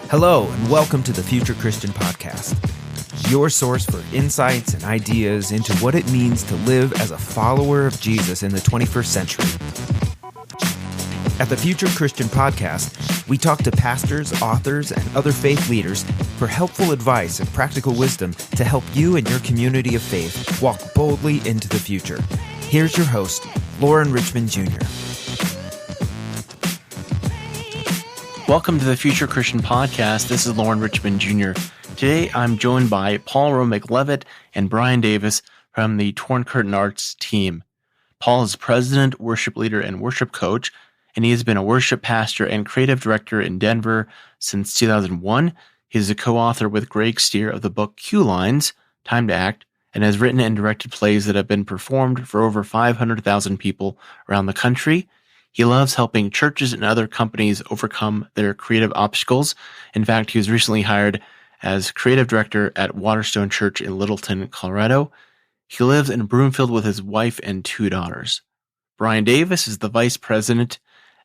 Hello, and welcome to the Future Christian Podcast, your source for insights and ideas into what it means to live as a follower of Jesus in the 21st century. At the Future Christian Podcast, we talk to pastors, authors, and other faith leaders for helpful advice and practical wisdom to help you and your community of faith walk boldly into the future. Here's your host, Lauren Richmond Jr. Welcome to the Future Christian Podcast. This is Lauren Richmond Jr. Today, I'm joined by Paul Romig-Leavitt and Brian Davis from the Torn Curtain Arts team. Paul is president, worship leader, and worship coach, and he has been a worship pastor and creative director in Denver since 2001. He is a co-author with Greg Stier of the book Q Lines, Time to Act, and has written and directed plays that have been performed for over 500,000 people around the country. He loves helping churches and other companies overcome their creative obstacles. In fact, he was recently hired as creative director at Waterstone Church in Littleton, Colorado. He lives in Broomfield with his wife and 2 daughters. Brian Davis is the vice president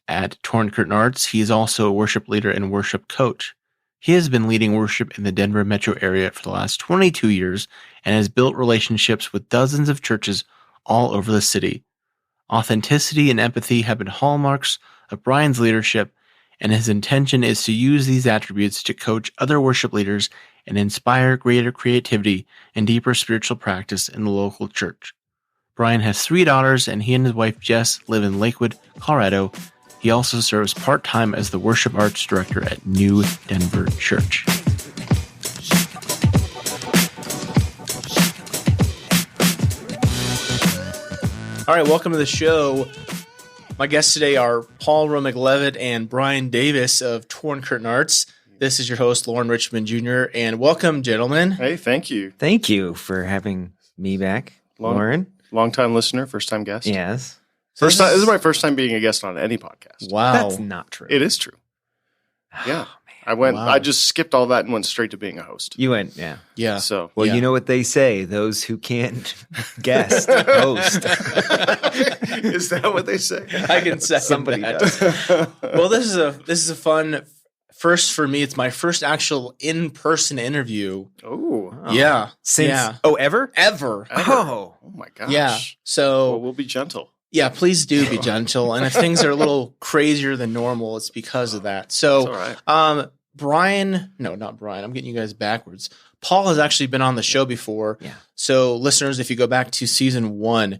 at Torn Curtain Arts. He is also a worship leader and worship coach. He has been leading worship in the Denver metro area for the last 22 years and has built relationships with dozens of churches all over the city. Authenticity and empathy have been hallmarks of Brian's leadership, and his intention is to use these attributes to coach other worship leaders and inspire greater creativity and deeper spiritual practice in the local church. Brian has 3 daughters, and he and his wife Jess live in Lakewood, Colorado. He also serves part-time as the worship arts director at New Denver Church. All right, welcome to the show. My guests today are Paul Romig-Leavitt and Brian Davis of Torn Curtain Arts. This is your host, Lauren Richmond Jr., and welcome, gentlemen. Hey, thank you. Thank you for having me back, Lauren. Long-time listener, first-time guest. Yes. This is my first time being a guest on any podcast. Wow. That's not true. It is true. Yeah. Wow. I just skipped all that and went straight to being a host. You went, yeah. Yeah. So, Well, you know what they say, those who can't guest host. Is that what they say? I can second Somebody that. does. Well, this is a fun first for me. It's my first actual in-person interview. Oh. Yeah. Since yeah. ever? Ever. Oh. Oh my gosh. Yeah. So Well, we'll be gentle. yeah, please do be gentle. And if things are a little crazier than normal, it's because of that. So, That's all right. Brian, no, not Brian. I'm getting you guys backwards. Paul has actually been on the show before. Yeah. So, listeners, if you go back to season 1,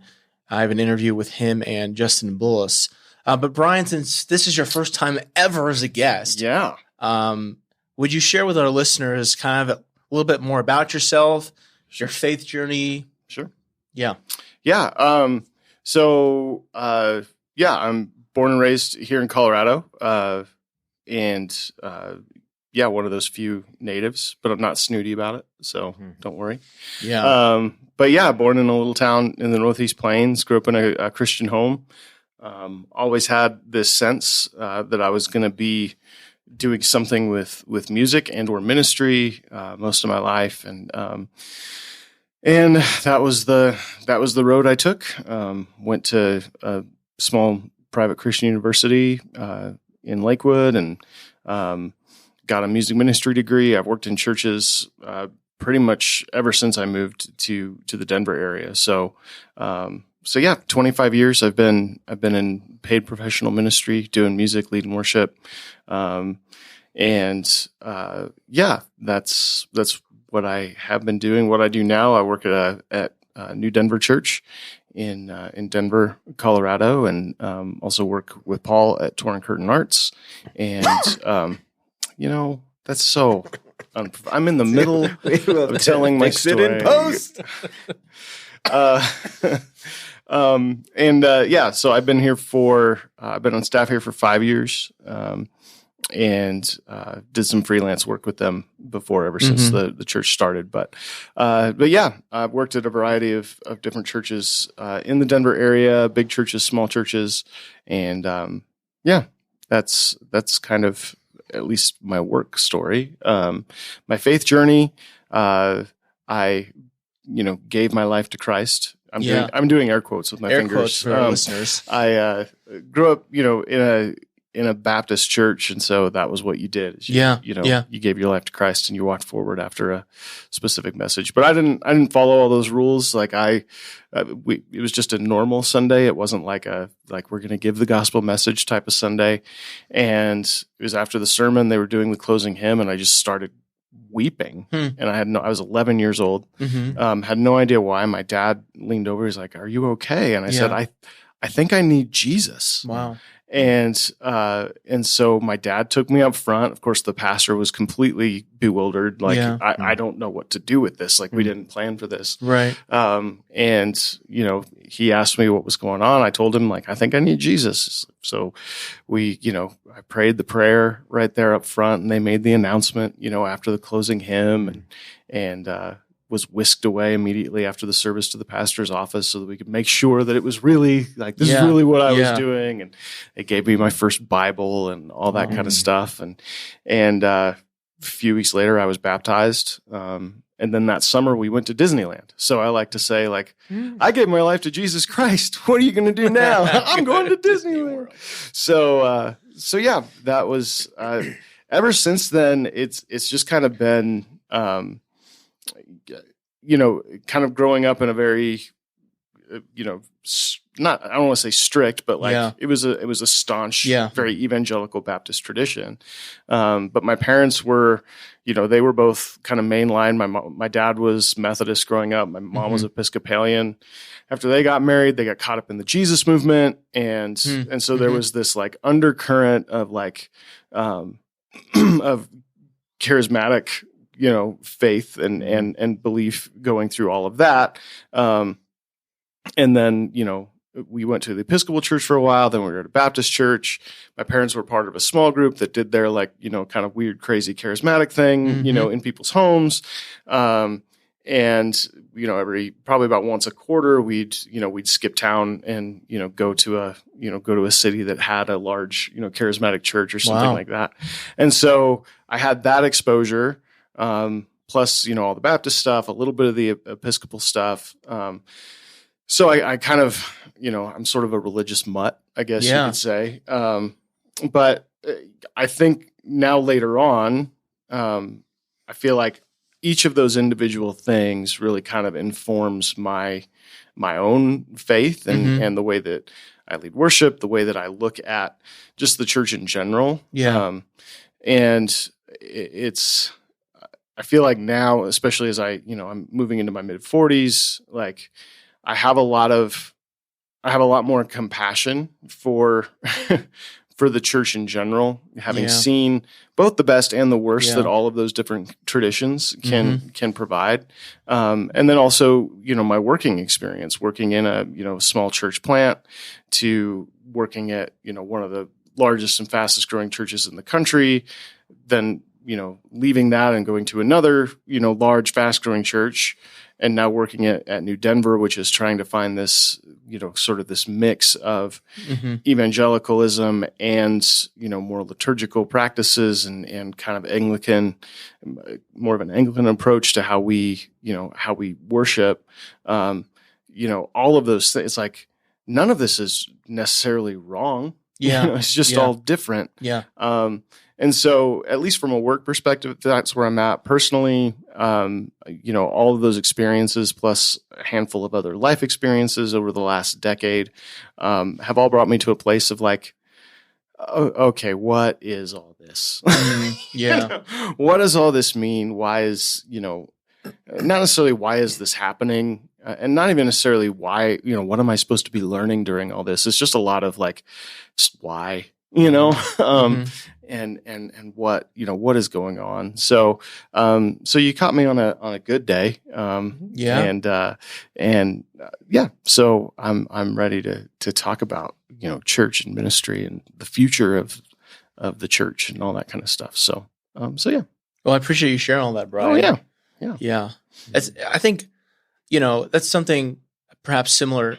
I have an interview with him and Justin Bullis. But Brian, since this is your first time ever as a guest, Yeah. would you share with our listeners kind of a little bit more about yourself, your faith journey? Sure. Yeah. Yeah. I'm born and raised here in Colorado. One of those few natives, but I'm not snooty about it, so don't worry. Yeah. Born in a little town in the Northeast Plains, grew up in a Christian home. Always had this sense that I was going to be doing something with music and or ministry most of my life, and that was the road I took. Went to a small private Christian university in Lakewood, and got a music ministry degree. I've worked in churches pretty much ever since I moved to the Denver area. So 25 years I've been in paid professional ministry, doing music, leading worship, that's what I have been doing. What I do now, I work at New Denver Church in Denver, Colorado, and also work with Paul at Torn Curtain Arts. And that's so. I'm in the middle of telling my story. It in post. So I've been here I've been on staff here for 5 years, and did some freelance work with them before, ever since the church started. But I've worked at a variety of different churches in the Denver area, big churches, small churches, and that's kind of at least my work story. My faith journey, I gave my life to Christ. I'm doing air quotes with my air fingers. Quotes for our listeners. I grew up, in in a Baptist church, and so that was what you did. Is you gave your life to Christ and you walked forward after a specific message. But I didn't follow all those rules. Like it was just a normal Sunday. It wasn't like we're going to give the gospel message type of Sunday. And it was after the sermon, they were doing the closing hymn, and I just started weeping. And I was 11 years old, had no idea why. My dad leaned over. He's like, "Are you okay?" And I said, I think I need Jesus. Wow. And so my dad took me up front. Of course, the pastor was completely bewildered. Like, I don't know what to do with this. Like, we didn't plan for this. Right. And, he asked me what was going on. I told him, like, I think I need Jesus. So I prayed the prayer right there up front, and they made the announcement, after the closing hymn, and was whisked away immediately after the service to the pastor's office so that we could make sure that it was really like, this is really what I was doing. And they gave me my first Bible and all that kind of stuff. And a few weeks later I was baptized. And then that summer we went to Disneyland. So I like to say, like, I gave my life to Jesus Christ. What are you going to do now? I'm going to Disneyland. So yeah, that was, ever since then, it's just kind of been, kind of growing up in a very, I don't want to say strict, but like it was a staunch, very evangelical Baptist tradition. But my parents were, they were both kind of mainline. My dad was Methodist growing up. My mom was Episcopalian. After they got married, they got caught up in the Jesus movement. And so there was this like undercurrent of like, of charismatic, faith and belief going through all of that. And then, we went to the Episcopal church for a while. Then we were at a Baptist church. My parents were part of a small group that did their like, kind of weird, crazy, charismatic thing, in people's homes. And, probably about once a quarter, we'd skip town and, go to a city that had a large, charismatic church or something like that. And so I had that exposure. Plus, all the Baptist stuff, a little bit of the Episcopal stuff. So I kind of, I'm sort of a religious mutt, I guess you could say. But I think now later on, I feel like each of those individual things really kind of informs my own faith and the way that I lead worship, the way that I look at just the church in general. Yeah. And it's, I feel like now, especially as I'm moving into my mid-40s, like I have a lot more compassion for the church in general, having seen both the best and the worst that all of those different traditions can provide. And then also, my working experience, working in a small church plant to working at, one of the largest and fastest growing churches in the country, then leaving that and going to another, large, fast-growing church, and now working at New Denver, which is trying to find this, sort of this mix of evangelicalism and, more liturgical practices and kind of Anglican, more of an Anglican approach to how we worship. All of those things. It's like none of this is necessarily wrong. Yeah, it's just all different. Yeah. And so, at least from a work perspective, that's where I'm at personally. All of those experiences, plus a handful of other life experiences over the last decade, have all brought me to a place of like, okay, what is all this? What does all this mean? Why is, not necessarily why is this happening? And not even necessarily why, what am I supposed to be learning during all this? It's just a lot of like, just why, and what, what is going on. So you caught me on a good day. So I'm ready to talk about, church and ministry and the future of the church and all that kind of stuff. So yeah. Well, I appreciate you sharing all that, Brian. Oh yeah. I think, that's something perhaps similar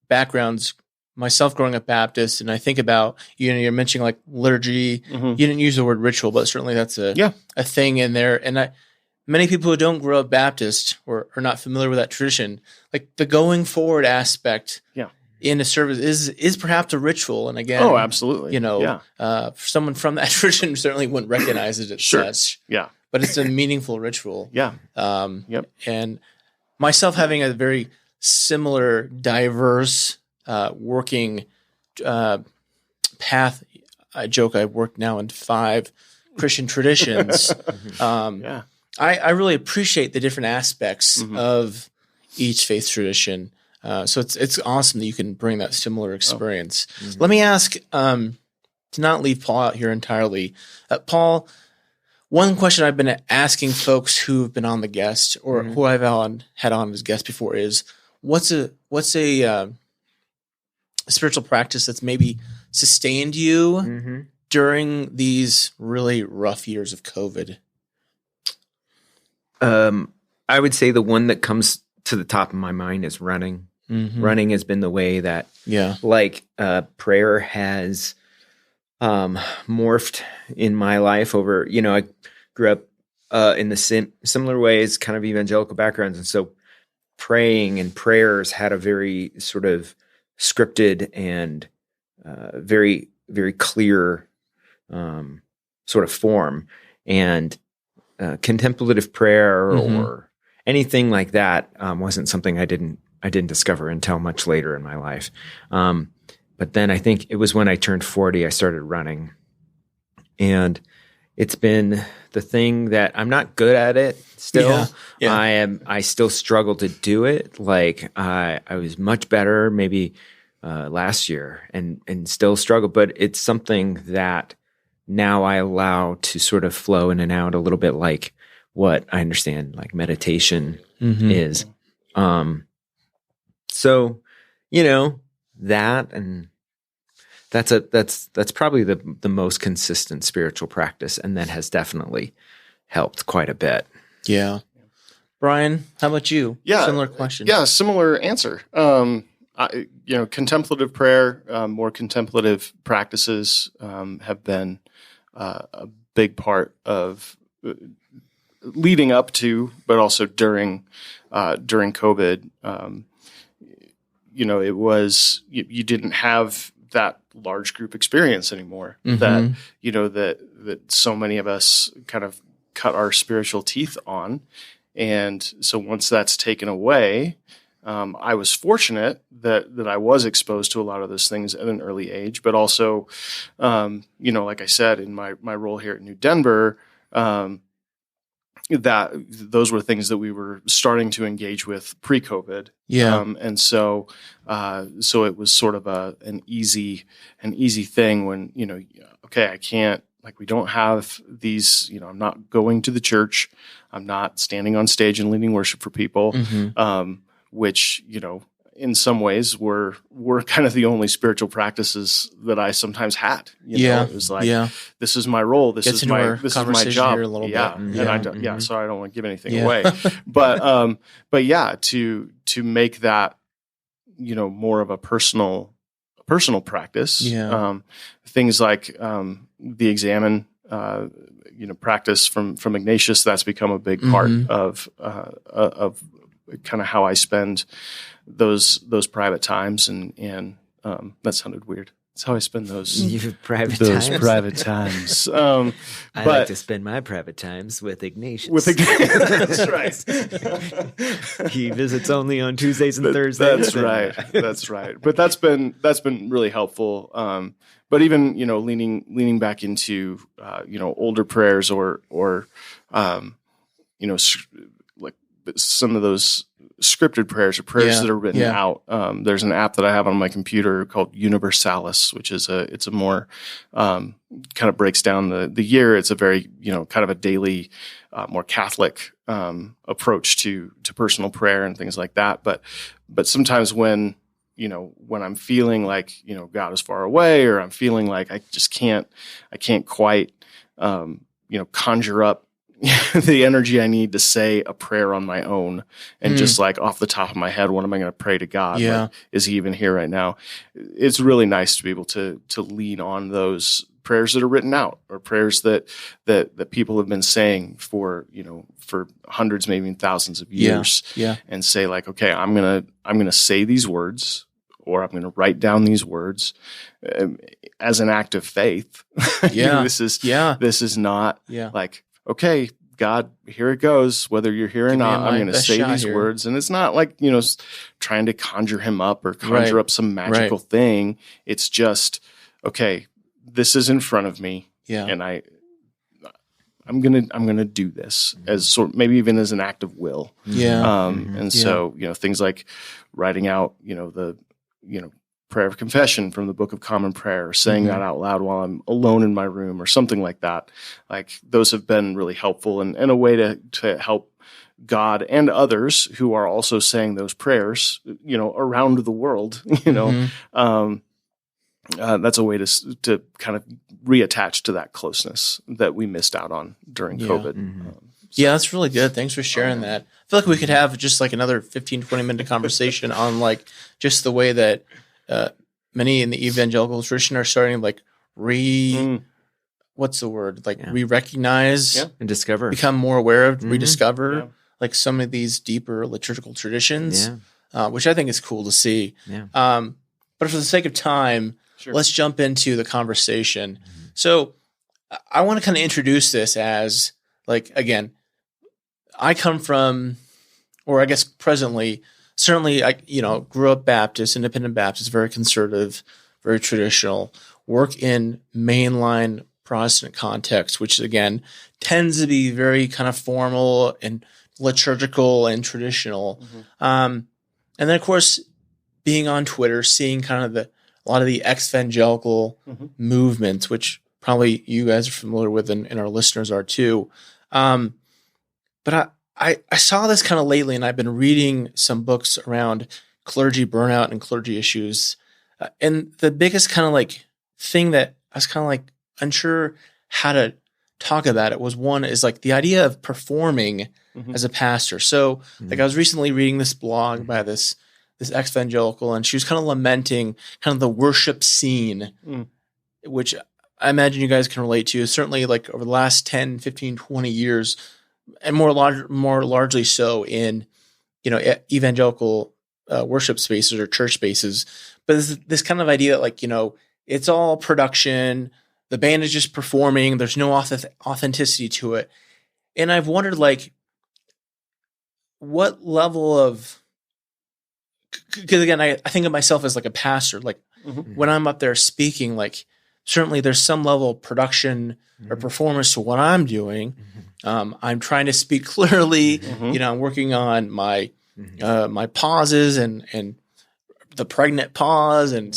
backgrounds. Myself growing up Baptist, and I think about, you're mentioning like liturgy. You didn't use the word ritual, but certainly that's a thing in there. And many people who don't grow up Baptist or are not familiar with that tradition, like the going forward aspect in a service is perhaps a ritual. And again, Oh, absolutely. For someone from that tradition certainly wouldn't recognize it as such. Yeah. But it's a meaningful ritual. Yeah. Yep. And myself having a very similar, diverse working path. I joke I've worked now in 5 Christian traditions. I really appreciate the different aspects of each faith tradition. So it's awesome that you can bring that similar experience. Let me ask, to not leave Paul out here entirely. Paul, one question I've been asking folks who've been on the guest or who I've had on as guests before is, what's a spiritual practice that's maybe sustained you during these really rough years of COVID? I would say the one that comes to the top of my mind is running. Running has been the way that, prayer has morphed in my life over, I grew up in the similar ways, kind of evangelical backgrounds. And so praying and prayers had a very sort of scripted and very, very clear sort of form. And contemplative prayer or anything like that wasn't something I didn't discover until much later in my life. But then I think it was when I turned 40, I started running. And it's been the thing that I'm not good at it still. I still struggle to do it. Like I was much better maybe last year and still struggle, but it's something that now I allow to sort of flow in and out a little bit like what I understand like meditation is. So, that, and that's probably the most consistent spiritual practice, and that has definitely helped quite a bit. Yeah. Brian, how about you? Yeah. Similar question. Yeah, similar answer. Contemplative prayer, more contemplative practices have been a big part of leading up to, but also during COVID. It was you didn't have that large group experience anymore. That that so many of us kind of cut our spiritual teeth on, and so once that's taken away, I was fortunate that I was exposed to a lot of those things at an early age, but also, like I said, in my role here at New Denver, that those were things that we were starting to engage with pre-COVID. And so it was sort of an easy thing when, I can't, we don't have these, I'm not going to the church. I'm not standing on stage and leading worship for people. Which, in some ways were kind of the only spiritual practices that I sometimes had. It was like, this is my role. This is my job. Here a little bit. And so I don't want to give anything away, but to make that, more of a personal practice. Things like, the examine, practice from Ignatius, that's become a big part of kind of how I spend those private times, and that sounded weird. That's how I spend those private times. I like to spend my private times with Ignatius. That's right. He visits only on Tuesdays and Thursdays. That's right. But that's been really helpful. But even leaning back into older prayers or like some of those scripted prayers or prayers that are written out. There's an app that I have on my computer called Universalis, which is it's a more kind of breaks down the year. It's a very kind of a daily, more Catholic approach to personal prayer and things like that. But sometimes when I'm feeling like God is far away, or I'm feeling like I can't quite conjure up the energy I need to say a prayer on my own, and just like off the top of my head, what am I going to pray to God? Like, is he even here right now? It's really nice to be able to lean on those prayers that are written out, or prayers that people have been saying for hundreds, maybe even thousands of years, and say like, okay, I'm going to say these words or I'm going to write down these words as an act of faith. Yeah. This is not like, okay, God, here it goes. Whether you're here or not, I'm going to say these words. And it's not like, trying to conjure him up or conjure up some magical thing. It's just, okay, this is in front of me. Yeah. And I'm gonna do this as maybe even as an act of will. Yeah. And so, things like writing out, the prayer of confession from the Book of Common Prayer, or saying that out loud while I'm alone in my room or something like that. Like those have been really helpful and a way to help God and others who are also saying those prayers, around the world, that's a way to kind of reattach to that closeness that we missed out on during COVID. Yeah, that's really good. Thanks for sharing that. I feel like we could have just like another 15, 20-minute conversation on like just the way that many in the evangelical tradition are starting like what's the word? Like re-recognize and discover, become more aware of, rediscover like some of these deeper liturgical traditions, which I think is cool to see. Yeah. But for the sake of time, let's jump into the conversation. So I want to kind of introduce this as like, again, I come from, or I guess presently, certainly I, grew up Baptist, independent Baptist, very conservative, very traditional, work in mainline Protestant context, which again tends to be very kind of formal and liturgical and traditional. And then of course, being on Twitter, seeing kind of a lot of the ex-evangelical movements, which probably you guys are familiar with and our listeners are too. But I saw this kind of lately, and I've been reading some books around clergy burnout and clergy issues. And the biggest kind of like thing that I was kind of like unsure how to talk about it was one is like the idea of performing as a pastor. So like I was recently reading this blog by this ex-evangelical, and she was kind of lamenting kind of the worship scene, which I imagine you guys can relate to. Certainly like over the last 10, 15, 20 years, and more largely so in, evangelical worship spaces or church spaces. But this kind of idea that like, it's all production, the band is just performing, there's no authenticity to it. And I've wondered like, what level of, because again, I think of myself as like a pastor, like when I'm up there speaking, like certainly there's some level of production or performance to what I'm doing. I'm trying to speak clearly, I'm working on my my pauses and the pregnant pause and,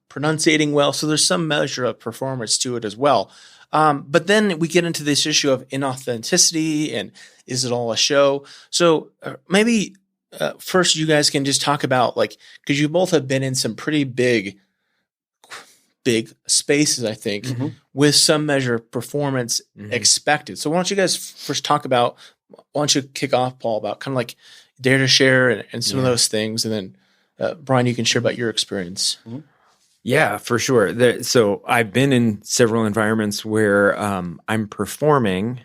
pronunciating well. So there's some measure of performance to it as well. But then we get into this issue of inauthenticity and is it all a show? So maybe first you guys can just talk about like, because you both have been in some pretty big spaces, I think, with some measure of performance expected. So why don't you guys first talk about, why don't you kick off, Paul, about kind of like dare to share and some of those things. And then Brian, you can share about your experience. Yeah, for sure. So I've been in several environments where I'm performing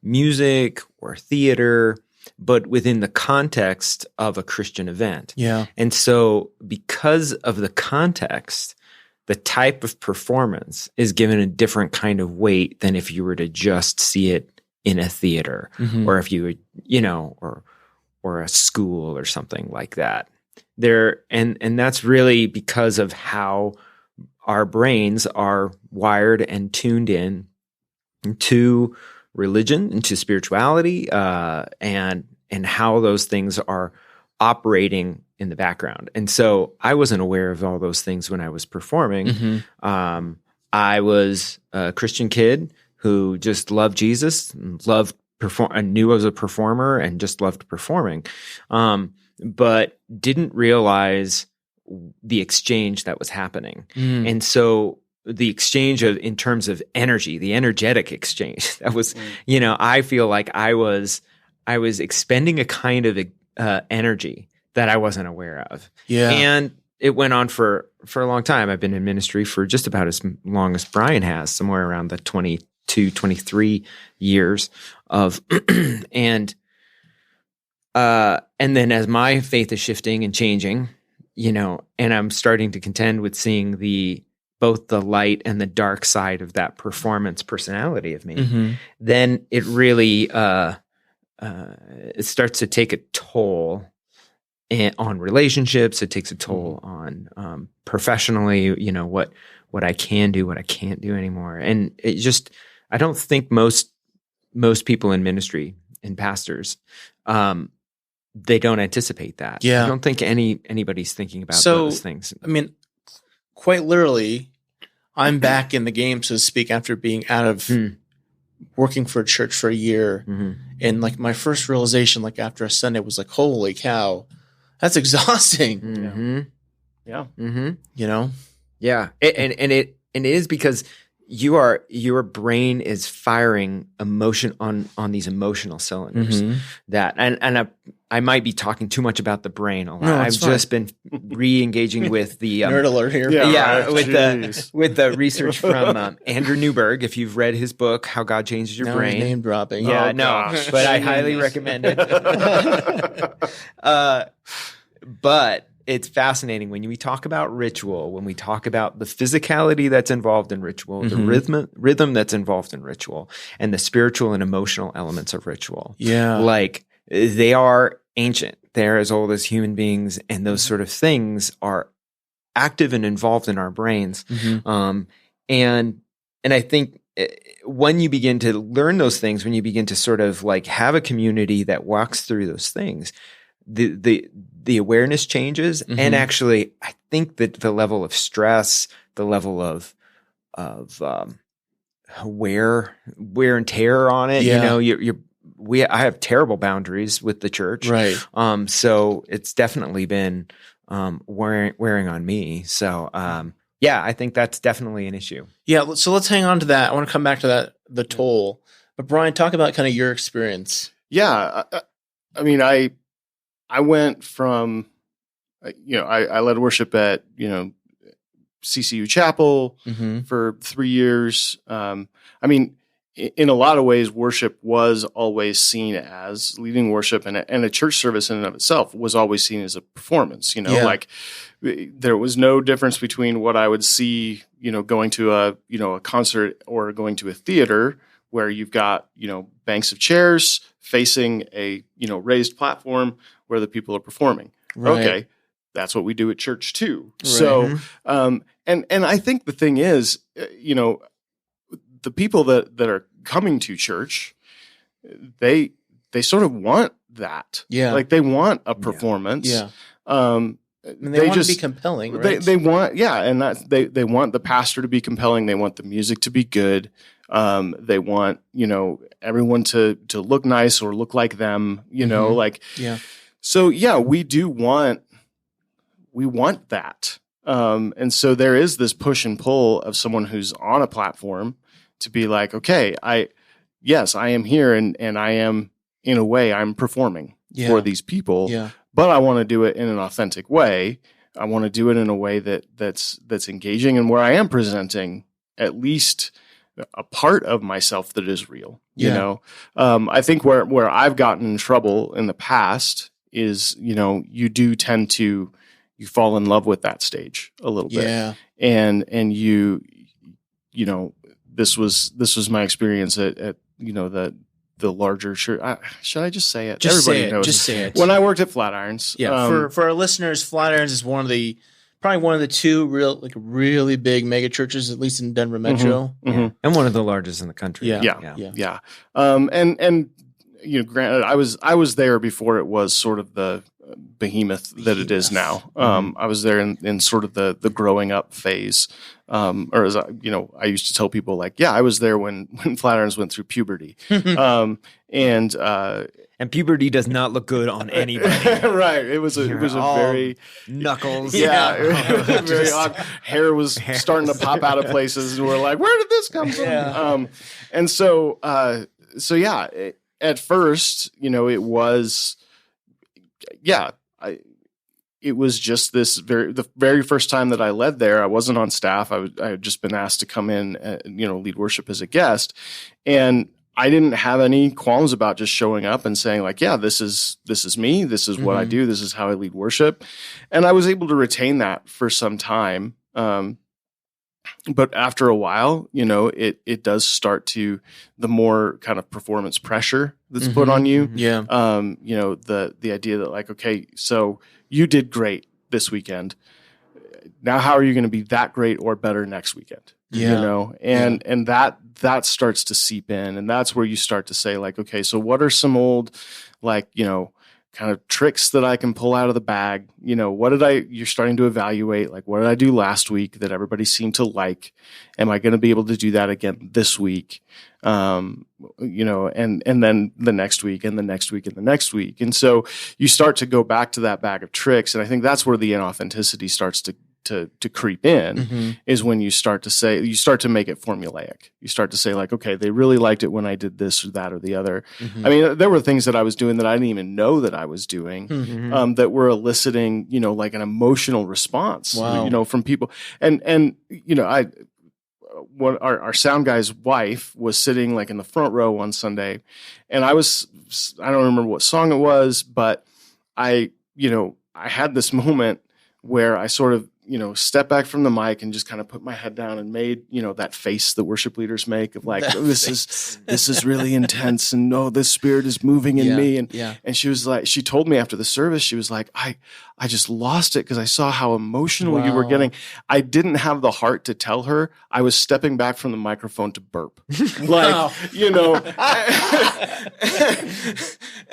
music or theater, but within the context of a Christian event. Yeah. And so because of the context, the type of performance is given a different kind of weight than if you were to just see it in a theater or if you would, or a school or something like that. And that's really because of how our brains are wired and tuned in to religion, into spirituality, and how those things are operating in the background. And so I wasn't aware of all those things when I was performing. I was a Christian kid who just loved Jesus, loved and knew I was a performer and just loved performing. But didn't realize the exchange that was happening. And so the exchange in terms of energy, the energetic exchange, that was, I feel like I was expending a kind of energy that I wasn't aware of. Yeah. And it went on for a long time. I've been in ministry for just about as long as Brian has, somewhere around the 22, 23 years of, and then as my faith is shifting and changing, and I'm starting to contend with seeing both the light and the dark side of that performance personality of me, then it really it starts to take a toll on relationships. It takes a toll on professionally, what I can do, what I can't do anymore. And it just, I don't think most people in ministry and pastors, they don't anticipate that. Yeah. I don't think anybody's thinking about those things. I mean, quite literally, I'm back in the game, so to speak, after being out of working for a church for a year. And like my first realization, like after a Sunday, was like, holy cow, that's exhausting. Yeah. Yeah. And it is because your brain is firing emotion on these emotional cylinders that, and I might be talking too much about the brain a lot. No, I've just been re-engaging with the nerd alert here. With the research from Andrew Newberg. If you've read his book, How God Changes Your Brain, name dropping. Yeah, gosh. but I highly recommend it. But it's fascinating when we talk about ritual, when we talk about the physicality that's involved in ritual, the rhythm that's involved in ritual, and the spiritual and emotional elements of ritual. Yeah. Like, they are ancient. They're as old as human beings, and those sort of things are active and involved in our brains. And I think when you begin to learn those things, when you begin to sort of like have a community that walks through those things, the awareness changes. And actually, I think that the level of stress, the level of wear and tear on it, I have terrible boundaries with the church. Right. So it's definitely been wearing on me. So I think that's definitely an issue. Yeah. So let's hang on to that. I want to come back to that, the toll. But Brian, talk about kind of your experience. Yeah. I mean, I went from, I led worship at, CCU Chapel for 3 years. I mean, in a lot of ways, worship was always seen as leading worship, and a church service in and of itself was always seen as a performance. Like there was no difference between what I would see, going to a concert or going to a theater where you've got, banks of chairs facing a, raised platform where the people are performing. Right. Okay. That's what we do at church too. Right. So, and I think the thing is, the people that are coming to church, they sort of want that. Yeah. Like they want a performance. Yeah. And they want to be compelling, right? They want, and that they want the pastor to be compelling. They want the music to be good. They want, everyone to look nice or look like them, So we want that. And so there is this push and pull of someone who's on a platform to be like, okay, I am here and I am, in a way, I'm performing for these people, but I want to do it in an authentic way. I want to do it in a way that's engaging and where I am presenting at least a part of myself that is real. I think where I've gotten in trouble in the past is, you do tend to, you fall in love with that stage a little bit. Yeah. And this was my experience at the larger church. Should I just say it? Everybody knows. Just say it. When I worked at Flatirons. Yeah. For our listeners, Flatirons is probably one of the two really big mega churches, at least in Denver Metro. And one of the largest in the country. Yeah. And granted, I was there before it was sort of the behemoth that it is now. I was there in sort of the growing up phase. Or as I used to tell people, I was there when Flatirons went through puberty. And puberty does not look good on anybody. Right. It was a very knuckles. Very odd. Hair was starting to pop out of places, and we're like, where did this come from? And so at first, it was, it was just the very first time that I led there. I wasn't on staff. I had just been asked to come in, lead worship as a guest. And I didn't have any qualms about just showing up and saying like, yeah, this is me. This is what I do. This is how I lead worship. And I was able to retain that for some time. But after a while, it does start to, the more kind of performance pressure that's put on you. Yeah. The idea that like, okay, so you did great this weekend. Now, how are you going to be that great or better next weekend? Yeah. And that starts to seep in, and that's where you start to say like, okay, so what are some old, like, kind of tricks that I can pull out of the bag? You're starting to evaluate, like, what did I do last week that everybody seemed to like? Am I going to be able to do that again this week? And then the next week and the next week and the next week. And so you start to go back to that bag of tricks. And I think that's where the inauthenticity starts to creep in, is when you start to make it formulaic. You start to say like, okay, they really liked it when I did this or that or the other. I mean, there were things that I was doing that I didn't even know that I was doing, that were eliciting, like an emotional response, from people. And our sound guy's wife was sitting like in the front row one Sunday, and I don't remember what song it was, but I had this moment where I sort of, step back from the mic and just kind of put my head down and made, that face that worship leaders make of like, oh, this is really intense, and this Spirit is moving in me. And she was like, she told me after the service, she was like, I just lost it because I saw how emotional you were getting. I didn't have the heart to tell her. I was stepping back from the microphone to burp. Like,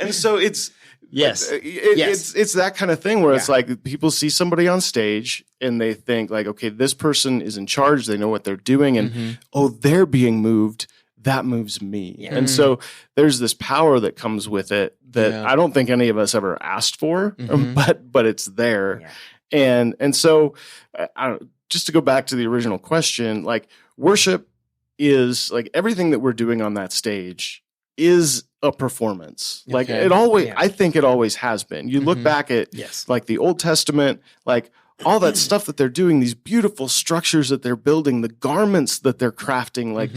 and so it's, it's that kind of thing where it's like people see somebody on stage and they think like, okay, this person is in charge. They know what they're doing. And, they're being moved. That moves me. Yeah. And so there's this power that comes with it that I don't think any of us ever asked for, but it's there. Yeah. And so just to go back to the original question, like worship is like everything that we're doing on that stage is a performance. Like it always, I think it always has been. You look back at like the Old Testament, like all that stuff that they're doing, these beautiful structures that they're building, the garments that they're crafting, like,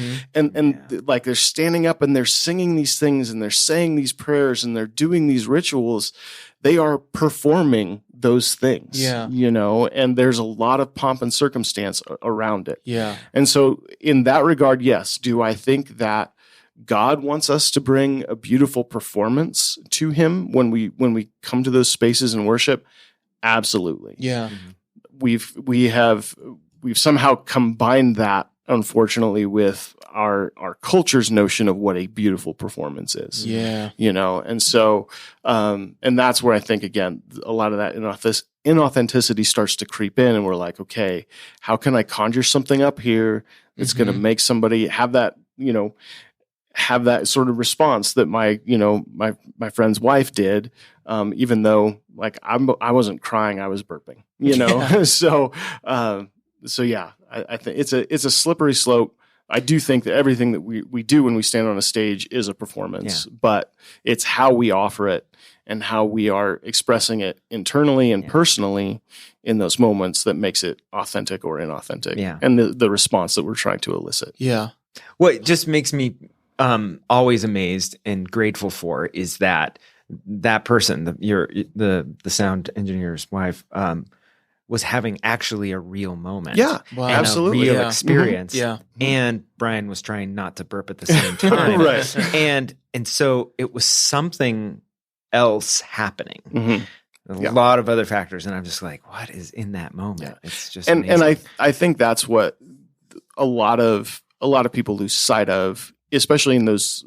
like they're standing up and they're singing these things and they're saying these prayers and they're doing these rituals. They are performing those things, and there's a lot of pomp and circumstance around it. Yeah. And so in that regard, yes, do I think that God wants us to bring a beautiful performance to him when we come to those spaces in worship? Absolutely. Yeah. We've somehow combined that, unfortunately, with our culture's notion of what a beautiful performance is. Yeah. And so and that's where I think, again, a lot of that inauthenticity starts to creep in, and we're like, okay, how can I conjure something up here that's going to make somebody have that, have that sort of response that my friend's wife did, even though like I wasn't crying, I was burping, So yeah, I think it's a slippery slope. I do think that everything that we do when we stand on a stage is a performance, but it's how we offer it and how we are expressing it internally and personally in those moments that makes it authentic or inauthentic, and the response that we're trying to elicit. Yeah. What just makes me always amazed and grateful for is that person, the sound engineer's wife, was having actually a real moment. Yeah, well, absolutely. A real experience. Yeah. And Brian was trying not to burp at the same time. Right. And so it was something else happening. A lot of other factors. And I'm just like, what is in that moment? Yeah. It's just amazing. And I think that's what a lot of people lose sight of, especially in those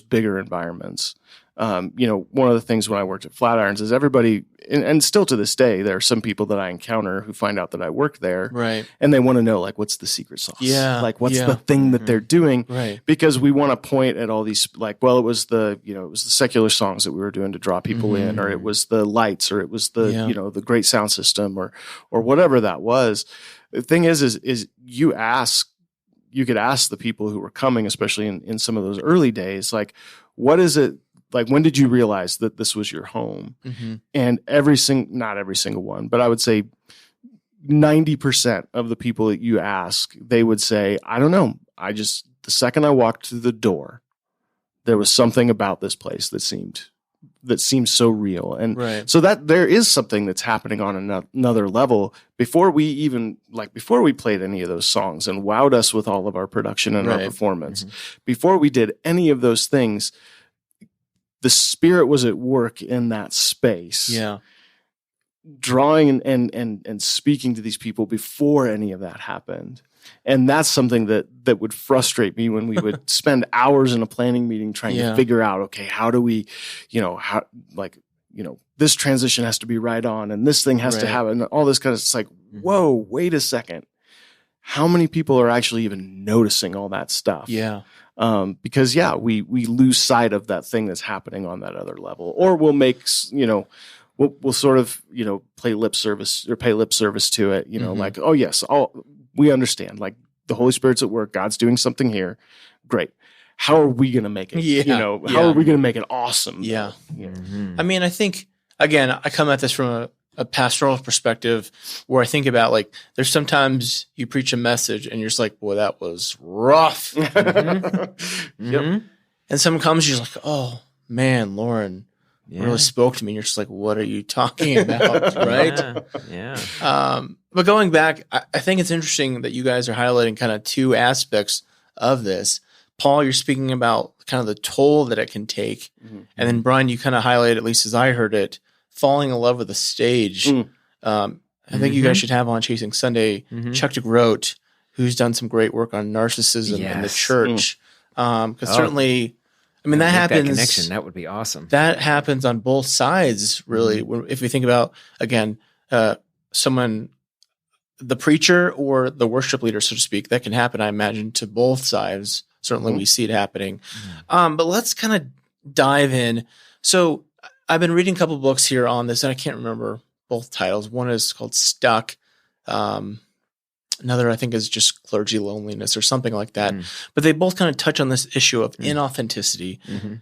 bigger environments. One of the things when I worked at Flatirons is everybody, and still to this day, there are some people that I encounter who find out that I work there, right? And they want to know, like, what's the secret sauce? Yeah, like what's the thing that they're doing, right? Because we want to point at all these, like, well, it was the secular songs that we were doing to draw people in, or it was the lights, or it was the the great sound system, or whatever that was. The thing is you could ask the people who were coming, especially in some of those early days, like, what is it? Like, when did you realize that this was your home? And not every single one, but I would say 90% of the people that you ask, they would say, I don't know. The second I walked through the door, there was something about this place that seemed so real. And so that there is something that's happening on another level before we played any of those songs and wowed us with all of our production and our performance. Before we did any of those things, the Spirit was at work in that space. Yeah. Drawing and speaking to these people before any of that happened. And that's something that would frustrate me when we would spend hours in a planning meeting trying to figure out, okay, how do we, this transition has to be right on and this thing has to happen and all this kind of, it's like, whoa, wait a second. How many people are actually even noticing all that stuff? Yeah. Because we lose sight of that thing that's happening on that other level, or we'll make, we'll sort of, pay lip service to it, like, oh yes, we understand, like the Holy Spirit's at work, God's doing something here. Great. How are we going to make it? How are we going to make it awesome? Yeah. I mean, I think, again, I come at this from a pastoral perspective where I think about, like, there's sometimes you preach a message and you're just like, boy, that was rough. Yep. And someone comes, you're like, oh man, Lauren really spoke to me. And you're just like, what are you talking about? Right? Yeah. But going back, I think it's interesting that you guys are highlighting kind of two aspects of this. Paul, you're speaking about kind of the toll that it can take. And then Brian, you kind of highlighted, at least as I heard it, falling in love with the stage. I think you guys should have on Chasing Sunday Chuck DeGroat, who's done some great work on narcissism in the church. Because certainly, I mean, that happens. That connection, that would be awesome. That happens on both sides, really. If we think about, again, someone, the preacher or the worship leader, so to speak, that can happen, I imagine, to both sides. Certainly we see it happening. But let's kind of dive in. So I've been reading a couple of books here on this, and I can't remember both titles. One is called Stuck. Another, I think, is just Clergy Loneliness or something like that. But they both kind of touch on this issue of inauthenticity.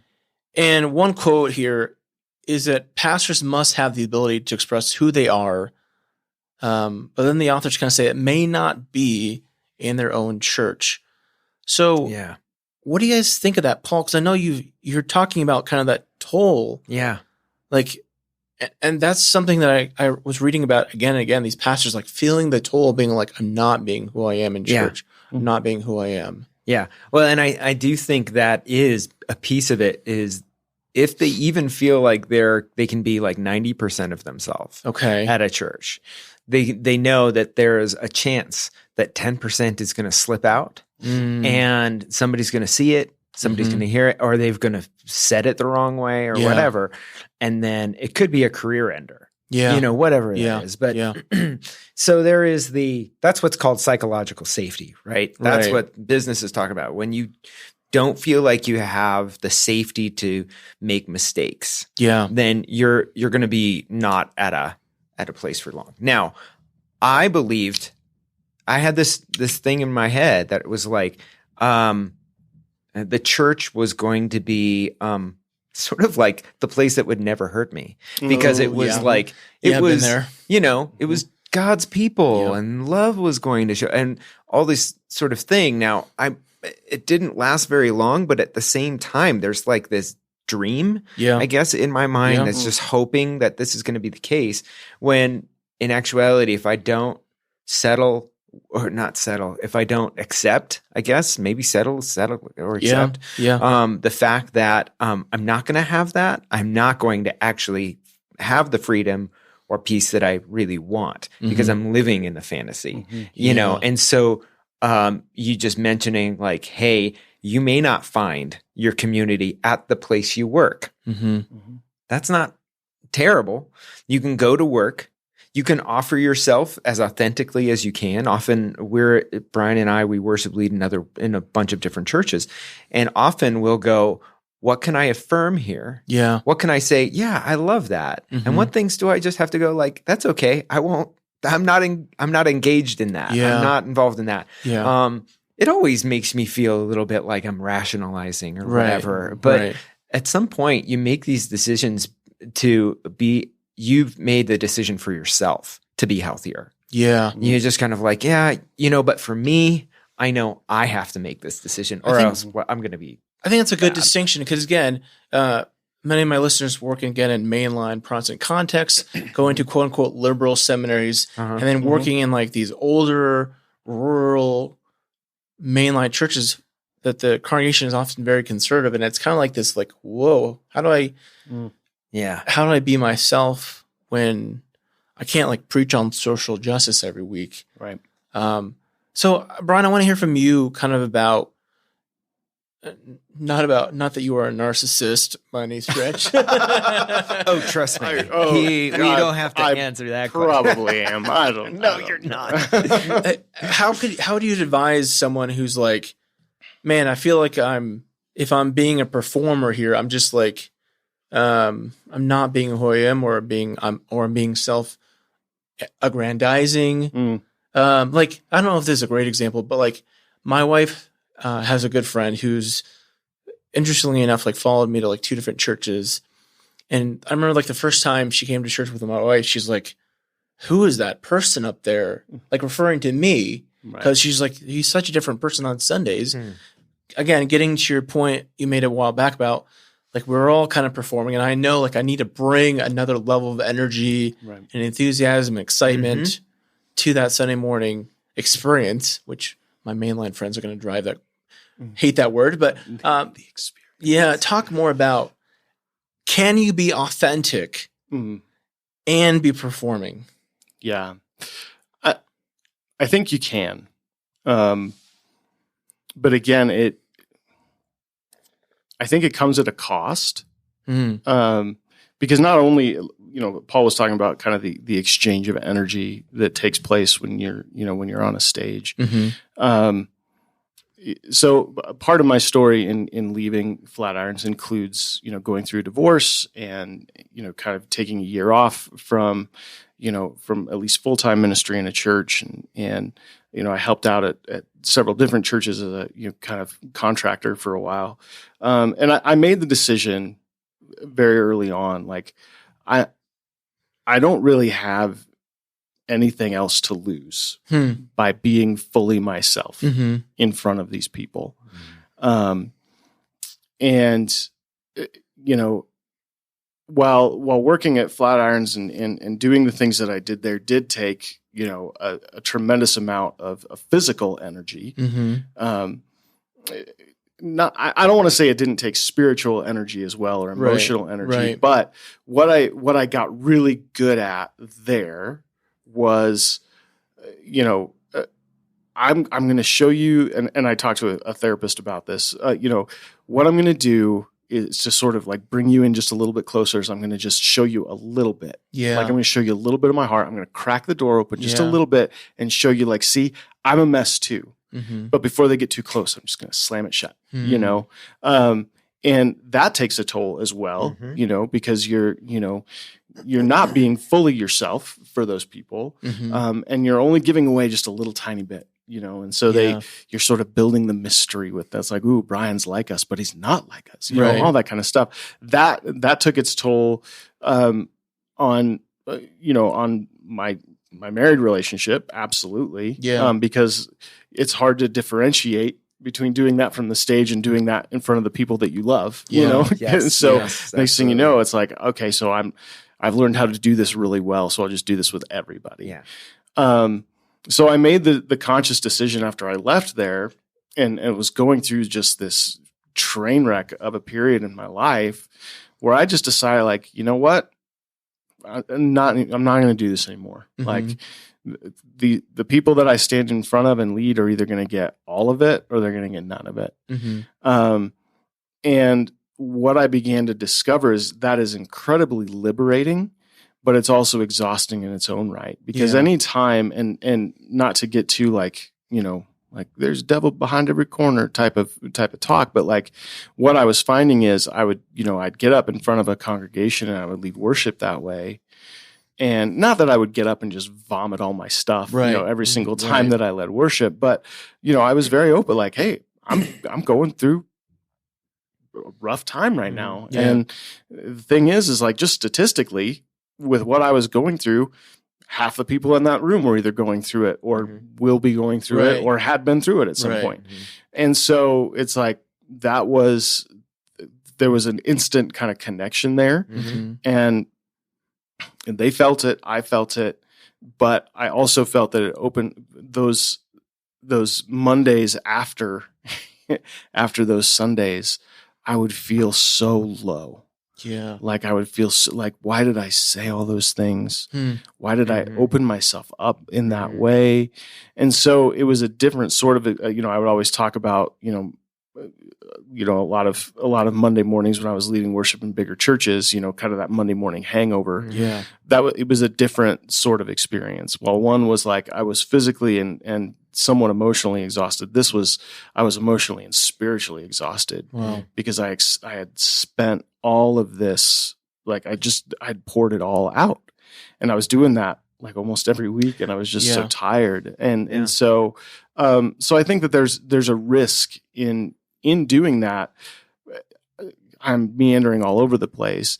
And one quote here is that pastors must have the ability to express who they are. But then the authors kind of say it may not be in their own church. So what do you guys think of that, Paul? Because I know you're talking about kind of that toll. Yeah. Like, and that's something that I was reading about again and again, these pastors like feeling the toll, being like, I'm not being who I am in church. I'm not being who I am. Yeah. Well, and I do think that is a piece of it, is if they even feel like they can be like 90% of themselves at a church, they know that there is a chance that 10% is going to slip out and somebody's going to see it. Somebody's going to hear it, or they're going to set it the wrong way or whatever. And then it could be a career ender, whatever it is. But so there is that's what's called psychological safety, right? That's what businesses talk about. When you don't feel like you have the safety to make mistakes, then you're going to be not at a place for long. Now, I believed, I had this thing in my head that was like, the church was going to be sort of like the place that would never hurt me, because it was like, it was, it was God's people and love was going to show and all this sort of thing. Now, it didn't last very long, but at the same time, there's like this dream, I guess, in my mind that's just hoping that this is going to be the case, when in actuality, if I don't settle, or not settle, if I don't accept, I guess, maybe settle or accept, the fact that I'm not going to have that, I'm not going to actually have the freedom or peace that I really want, because I'm living in the fantasy, you know? And so you just mentioning like, hey, you may not find your community at the place you work. That's not terrible. You can go to work. You can offer yourself as authentically as you can. Often Brian and I, we worship lead in a bunch of different churches. And often we'll go, what can I affirm here? Yeah. What can I say? Yeah, I love that. And what things do I just have to go like, that's okay. I'm not engaged in that. I'm not involved in that. It always makes me feel a little bit like I'm rationalizing or whatever. But at some point you make these decisions you've made the decision for yourself to be healthier. Yeah. You're just kind of like, but for me, I know I have to make this decision or else I'm going to be I think that's a good distinction because, again, many of my listeners work again in mainline Protestant contexts, going to quote unquote liberal seminaries, and then working in like these older, rural mainline churches that the congregation is often very conservative. And it's kind of like this, like, whoa, how do I be myself when I can't like preach on social justice every week? Right. So Brian, I want to hear from you kind of about, not that you are a narcissist by any stretch. Oh, trust me. We don't have to answer that question. Probably am. I don't know. No, you're not. How do you advise someone who's like, man, I feel like if I'm being a performer here, I'm just like, I'm not being who I am, or I'm being self-aggrandizing. Like, I don't know if this is a great example, but like my wife has a good friend who's, interestingly enough, like followed me to like 2 different churches. And I remember like the first time she came to church with my wife, she's like, who is that person up there? Like referring to me, because she's like, he's such a different person on Sundays. Again, getting to your point you made a while back about like we're all kind of performing, and I know like I need to bring another level of energy and enthusiasm and excitement to that Sunday morning experience, which my mainline friends are going to drive that. Hate that word, but the experience. Yeah, talk more about, can you be authentic and be performing? Yeah, I think you can, but again, I think it comes at a cost, because not only Paul was talking about kind of the exchange of energy that takes place when you're on a stage. So part of my story in leaving Flatirons includes, going through a divorce and, kind of taking a year off from at least full-time ministry in a church. And I helped out at several different churches as a, kind of contractor for a while. And I made the decision very early on, like I don't really have anything else to lose by being fully myself in front of these people. And, while working at Flatirons and doing the things that I did there did take, a tremendous amount of physical energy. I don't want to say it didn't take spiritual energy as well, or emotional energy, but what I got really good at there was, I'm going to show you, and I talked to a therapist about this, what I'm going to do is to sort of like bring you in just a little bit closer. So I'm going to just show you a little bit. Yeah. Like I'm going to show you a little bit of my heart. I'm going to crack the door open just a little bit and show you like, see, I'm a mess too. But before they get too close, I'm just going to slam it shut, and that takes a toll as well, because you're not being fully yourself for those people. And you're only giving away just a little tiny bit, and so you're sort of building the mystery with that's like, ooh, Brian's like us, but he's not like us, all that kind of stuff. That took its toll, on my married relationship. Absolutely. Yeah. Because it's hard to differentiate between doing that from the stage and doing that in front of the people that you love, Yes, and so next thing you know, it's like, okay, so I've learned how to do this really well, so I'll just do this with everybody. Yeah. So I made the conscious decision after I left there, and it was going through just this train wreck of a period in my life where I just decided, like, you know what? I'm not going to do this anymore. Like the people that I stand in front of and lead are either going to get all of it or they're going to get none of it. And what I began to discover is that is incredibly liberating, but it's also exhausting in its own right, because any time, and not to get too like there's devil behind every corner type of talk, but like what I was finding is I'd get up in front of a congregation and I would lead worship that way. And not that I would get up and just vomit all my stuff, every single time that I led worship, but I was very open, like, hey, I'm going through a rough time right now. Yeah. And the thing is like, just statistically, with what I was going through, half the people in that room were either going through it or will be going through it or had been through it at some point. And so it's like, there was an instant kind of connection there, and they felt it. I felt it, but I also felt that it opened those Mondays after those Sundays. I would feel so low. Yeah. Like I would feel like, why did I say all those things? Why did I open myself up in that way? And so it was a different sort of, I would always talk about, a lot of Monday mornings when I was leading worship in bigger churches, kind of that Monday morning hangover. Yeah. It was a different sort of experience. While one was like, I was physically and somewhat emotionally exhausted. I was emotionally and spiritually exhausted. Wow. Because I had spent all of this, like I'd poured it all out, and I was doing that like almost every week, and I was just so tired. And so I think that there's a risk in doing that. I'm meandering all over the place.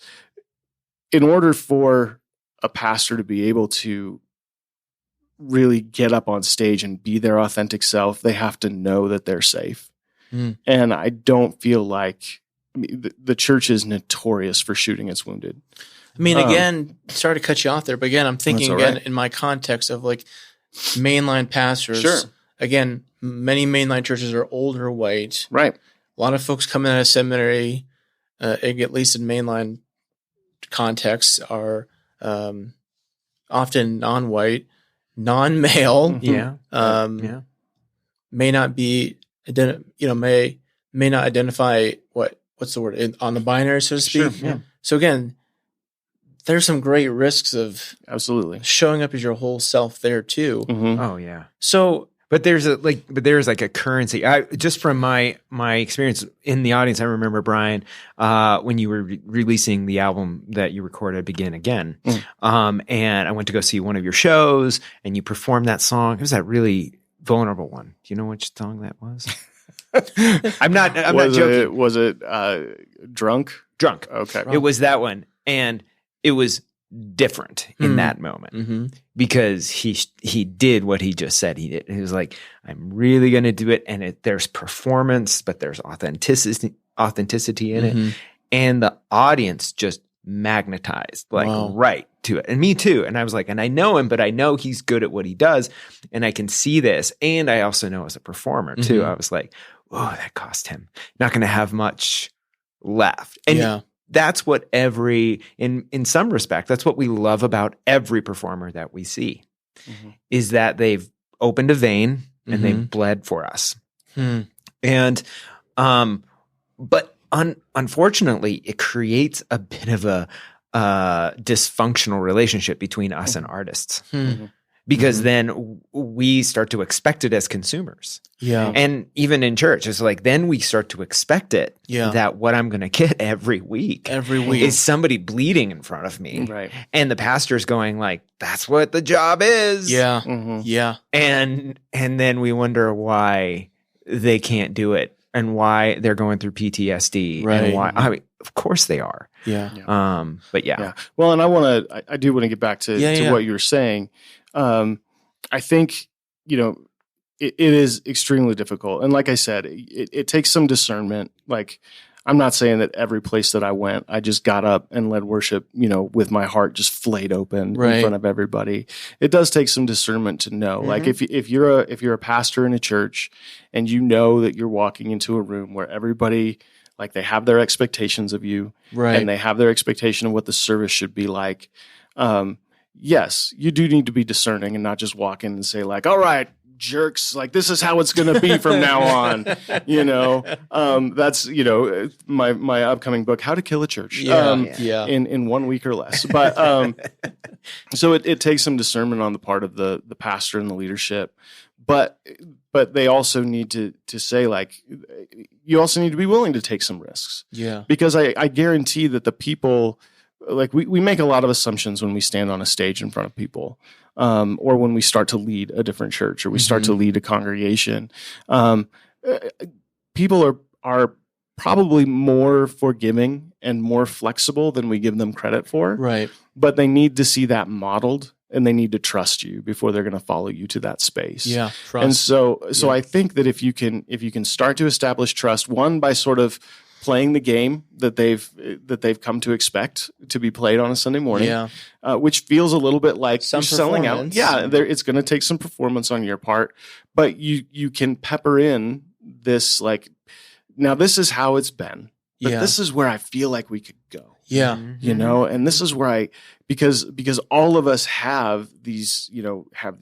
In order for a pastor to be able to really get up on stage and be their authentic self, they have to know that they're safe. And I don't feel like the church is notorious for shooting its wounded. I mean, again, sorry to cut you off there, but again, I'm thinking again in my context of like mainline pastors. Sure. Again, many mainline churches are older white. Right. A lot of folks coming out of seminary, at least in mainline contexts, are often non-white, non-male. May not be, may not identify what's the word on the binary, so to speak. Sure, yeah. So again, there's some great risks of absolutely showing up as your whole self there too. Oh yeah. So, but there's like a currency. Just from my experience in the audience, I remember, Brian, when you were releasing the album that you recorded, Begin Again. And I went to go see one of your shows, and you performed that song. It was that really vulnerable one. Do you know which song that was? I'm not joking. Was it Drunk? Drunk. Okay. It was that one. And it was different in that moment because he did what he just said he did. He was like, I'm really going to do it. And there's performance, but there's authenticity in it. And the audience just magnetized right to it. And me too. And I was like, and I know him, but I know he's good at what he does. And I can see this. And I also know as a performer too, I was like, oh, that cost him. Not going to have much left. And that's what in some respect, that's what we love about every performer that we see is that they've opened a vein and they've bled for us. And, but unfortunately, it creates a bit of a dysfunctional relationship between us and artists. Because then we start to expect it as consumers. Yeah. And even in church, it's like, then we start to expect it that what I'm going to get every week is somebody bleeding in front of me. Right. And the pastor's going like, that's what the job is. Yeah. Yeah. And then we wonder why they can't do it and why they're going through PTSD. Right. And why, I mean, of course they are. Yeah. But yeah. Well, and I do want to get back to what you were saying. I think, it is extremely difficult. And like I said, it takes some discernment. Like, I'm not saying that every place that I went, I just got up and led worship, with my heart just flayed open in front of everybody. It does take some discernment to know. Like if you're a pastor in a church and you know that you're walking into a room where everybody, like, they have their expectations of you, and they have their expectation of what the service should be like. Yes, you do need to be discerning and not just walk in and say like, all right, jerks, like this is how it's going to be from now on. That's, my upcoming book, How to Kill a Church, in 1 week or less. But, so it takes some discernment on the part of the pastor and the leadership, but they also need to say, like, you also need to be willing to take some risks. Yeah. Because I guarantee that the people, like, we make a lot of assumptions when we stand on a stage in front of people, or when we start to lead a different church, or we start to lead a congregation. People are probably more forgiving and more flexible than we give them credit for. Right. But they need to see that modeled and they need to trust you before they're going to follow you to that space. Yeah. Trust. And so I think that if you can start to establish trust, one, by sort of playing the game that they've come to expect to be played on a Sunday morning, which feels a little bit like some you're selling out. Yeah, it's going to take some performance on your part, but you can pepper in this, like, now this is how it's been, but this is where I feel like we could go. Yeah. You know, and this is where because all of us have these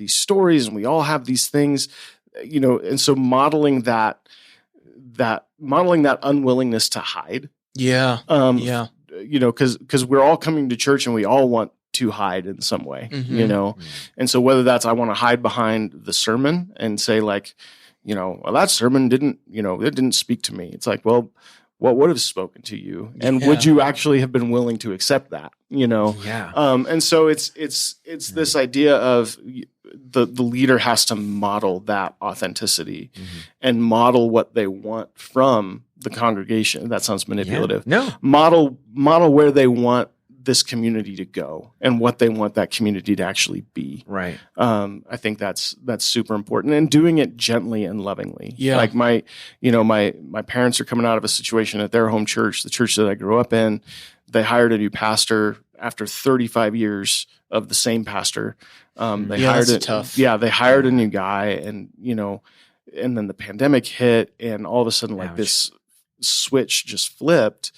stories, and we all have these things, and so modeling that unwillingness to hide. Yeah. Because we're all coming to church and we all want to hide in some way, and so whether that's, I want to hide behind the sermon and say, like, well, that sermon didn't speak to me. It's like, well, what would have spoken to you, and would you actually have been willing to accept that? And so it's this idea of the leader has to model that authenticity and model what they want from the congregation. That sounds manipulative. Yeah. No. Model where they want this community to go and what they want that community to actually be. Right. I think that's super important, and doing it gently and lovingly. Yeah. Like my parents are coming out of a situation at their home church, the church that I grew up in. They hired a new pastor after 35 years of the same pastor. They hired a new guy, and and then the pandemic hit, and all of a sudden, like, this switch just flipped.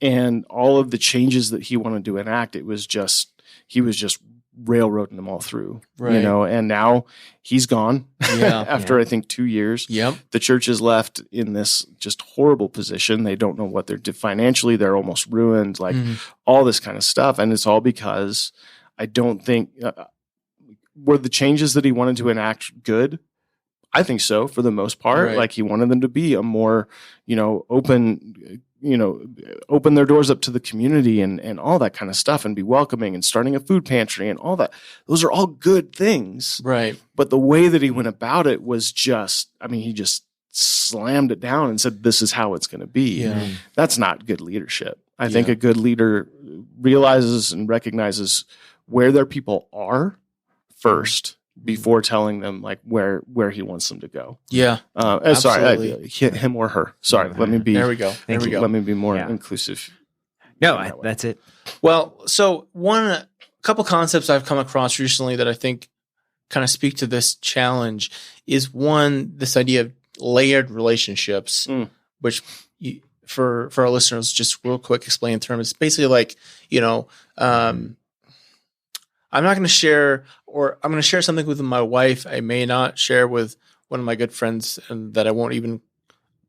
And all of the changes that he wanted to enact, he was just railroading them all through, and now he's gone after I think 2 years. Yep. The church is left in this just horrible position. They don't know what they're financially. They're almost ruined, like all this kind of stuff. And it's all because I don't think were the changes that he wanted to enact good? I think so, for the most part. Right. Like, he wanted them to be a more, open their doors up to the community and all that kind of stuff, and be welcoming, and starting a food pantry and all that. Those are all good things. Right. But the way that he went about it was he just slammed it down and said, this is how it's going to be. Yeah. That's not good leadership. I think a good leader realizes and recognizes where their people are first before telling them, like, where he wants them to go. Yeah. Sorry, him or her. Sorry. Let me be. There we go. Let me be more inclusive. No, that's it. Well, so a couple concepts I've come across recently that I think kind of speak to this challenge is, one, this idea of layered relationships, which for our listeners, just real quick, explain in terms. It's basically like, I'm not going to share, or I'm going to share something with my wife I may not share with one of my good friends, and that I won't even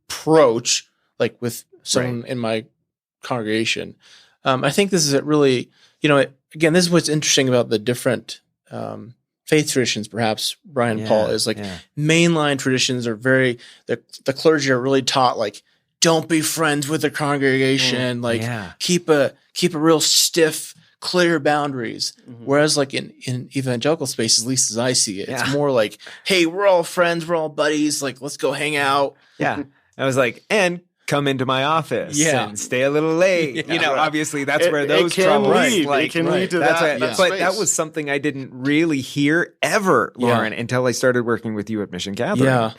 approach, like, with someone in my congregation. I think this is a really, again, this is what's interesting about the different faith traditions, perhaps, Brian and Paul, is like mainline traditions are the clergy are really taught, like, don't be friends with the congregation, keep a real stiff, clear boundaries. Whereas, like, in evangelical spaces, at least as I see it, it's more like, hey, we're all friends, we're all buddies, like, let's go hang out. Yeah. I was like, and come into my office and stay a little late. Obviously that's where those troubles can lead to that. But that was something I didn't really hear ever, Lauren, until I started working with you at Mission Gathering. Yeah.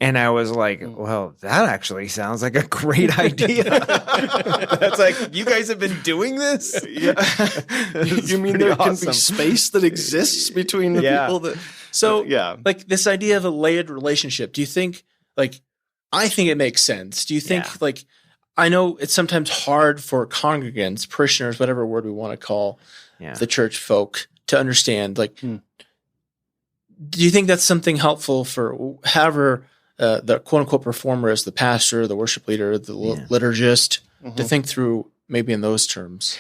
And I was like, well, that actually sounds like a great idea. That's like, you guys have been doing this? Yeah. You mean there can be space that exists between the people that... So, like, this idea of a layered relationship, do you think, like, I think it makes sense. Do you think, like, I know it's sometimes hard for congregants, parishioners, whatever word we want to call the church folk, to understand, like, do you think that's something helpful for however the quote unquote performer is, the pastor, the worship leader, the liturgist, to think through maybe in those terms?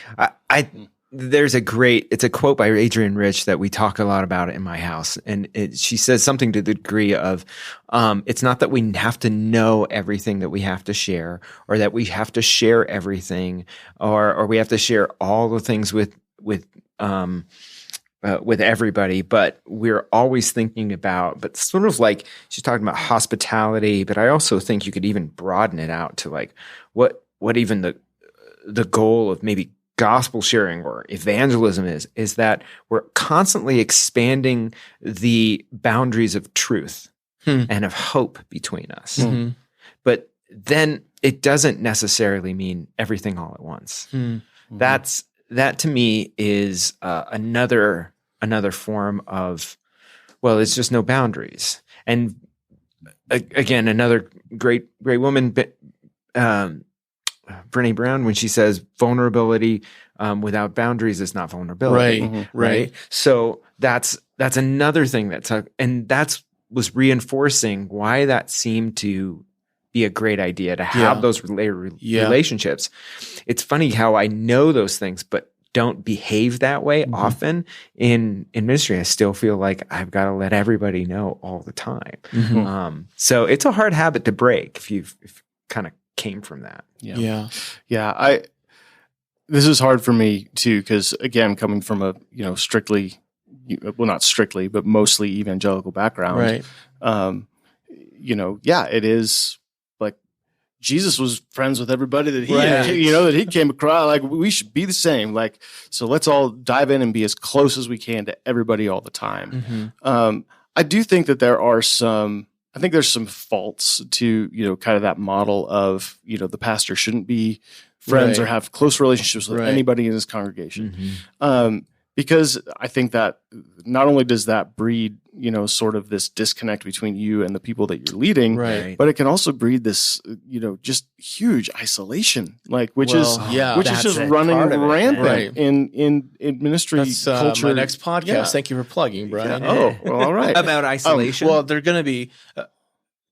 There's it's a quote by Adrienne Rich that we talk a lot about in my house. And she says something to the degree of, it's not that we have to know everything that we have to share, or that we have to share everything, or we have to share all the things with everybody, but we're always thinking about, but sort of like she's talking about hospitality, but I also think you could even broaden it out to, like, what even the goal of maybe gospel sharing or evangelism is that we're constantly expanding the boundaries of truth and of hope between us. Mm-hmm. But then it doesn't necessarily mean everything all at once. Mm-hmm. That to me is another form of, well, it's just no boundaries. And again, another great woman, Brené Brown, when she says vulnerability without boundaries is not vulnerability. Right. Mm-hmm. Right. So that's another thing and that's was reinforcing why that seemed to be a great idea to have those relationships. It's funny how I know those things, but don't behave that way often in ministry. I still feel like I've got to let everybody know all the time. So it's a hard habit to break if you kind of came from that. Yeah. This is hard for me too, because again, coming from a, strictly, well, not strictly, but mostly evangelical background. Right. It is like Jesus was friends with everybody that he, Right. that he came across. Like we should be the same. Like, so let's all dive in and be as close as we can to everybody all the time. I do think that there's some faults to, kind of that model of, the pastor shouldn't be friends or have close relationships with anybody in his congregation. Because I think that not only does that breed, sort of this disconnect between you and the people that you're leading, but it can also breed this, just huge isolation, which is just running rampant in ministry culture. My next podcast. Thank you for plugging, Brian. Oh, well, all right. About isolation. Well, they're going to be.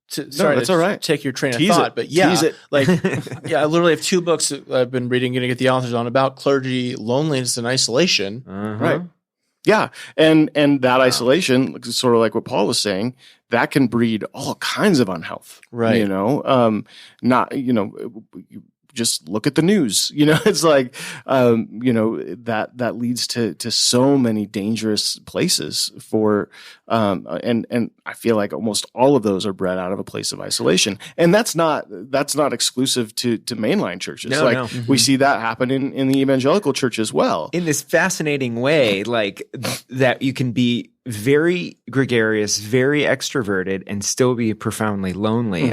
Sorry, that's all right. Take your train Tease of thought, it. but yeah, Tease it. I literally have 2 books that I've been reading, going to get the authors on about clergy loneliness and isolation. Right. Yeah, and that isolation, sort of like what Paul was saying, that can breed all kinds of unhealth. Right. Just look at the news. It's like, that leads to so many dangerous places for, and I feel like almost all of those are bred out of a place of isolation. And that's not exclusive to mainline churches. No. We see that happen in the evangelical church as well. In this fascinating way, that you can be very gregarious, very extroverted, and still be profoundly lonely.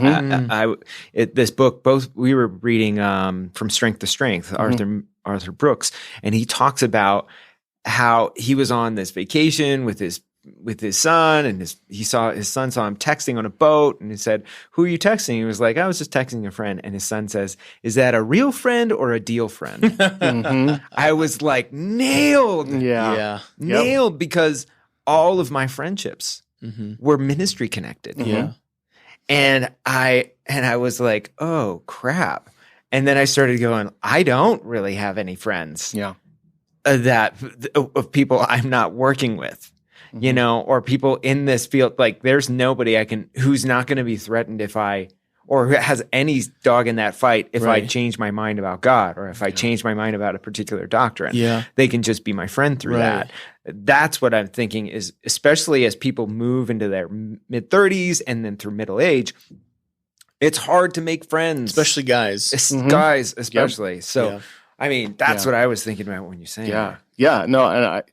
This book, we were reading From Strength to Strength, Arthur Brooks, and he talks about how he was on this vacation with his son, and his son saw him texting on a boat, and he said, "Who are you texting?" He was like, "I was just texting a friend." And his son says, "Is that a real friend or a deal friend?" I was like, nailed. Nailed, because all of my friendships were ministry connected. And I was like, oh crap. And then I started going, I don't really have any friends of people I'm not working with, or people in this field. Like there's nobody who's not going to be threatened or who has any dog in that fight if I change my mind about God, or if I change my mind about a particular doctrine. They can just be my friend through that. That's what I'm thinking is, especially as people move into their mid-30s and then through middle age, it's hard to make friends. Especially guys. Guys, especially. So, I mean, that's what I was thinking about when you're saying that. Yeah. No, and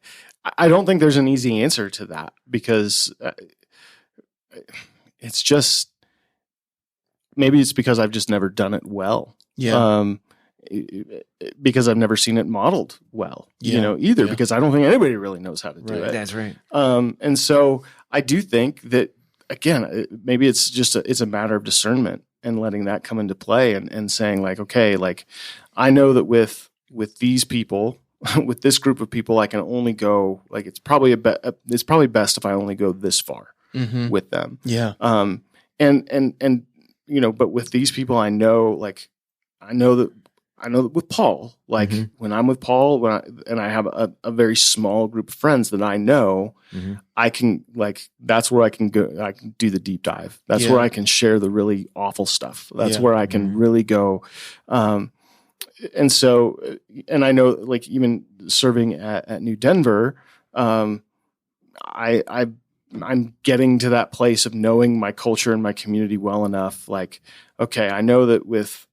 I don't think there's an easy answer to that, because it's just, maybe it's because I've just never done it well. Because I've never seen it modeled well, either, because I don't think anybody really knows how to do it. That's right. And so I do think that, again, maybe it's just it's a matter of discernment and letting that come into play and saying like, okay, like I know that with these people, with this group of people, I can only go, like, it's probably best if I only go this far with them. But with these people, I know that with Paul, like when I'm with Paul, and I have a very small group of friends that I know, I can, like, that's where I can go. I can do the deep dive. That's where I can share the really awful stuff. That's where I can really go. And so, and I know, like, even serving at New Denver, I'm getting to that place of knowing my culture and my community well enough. Like, okay, I know that with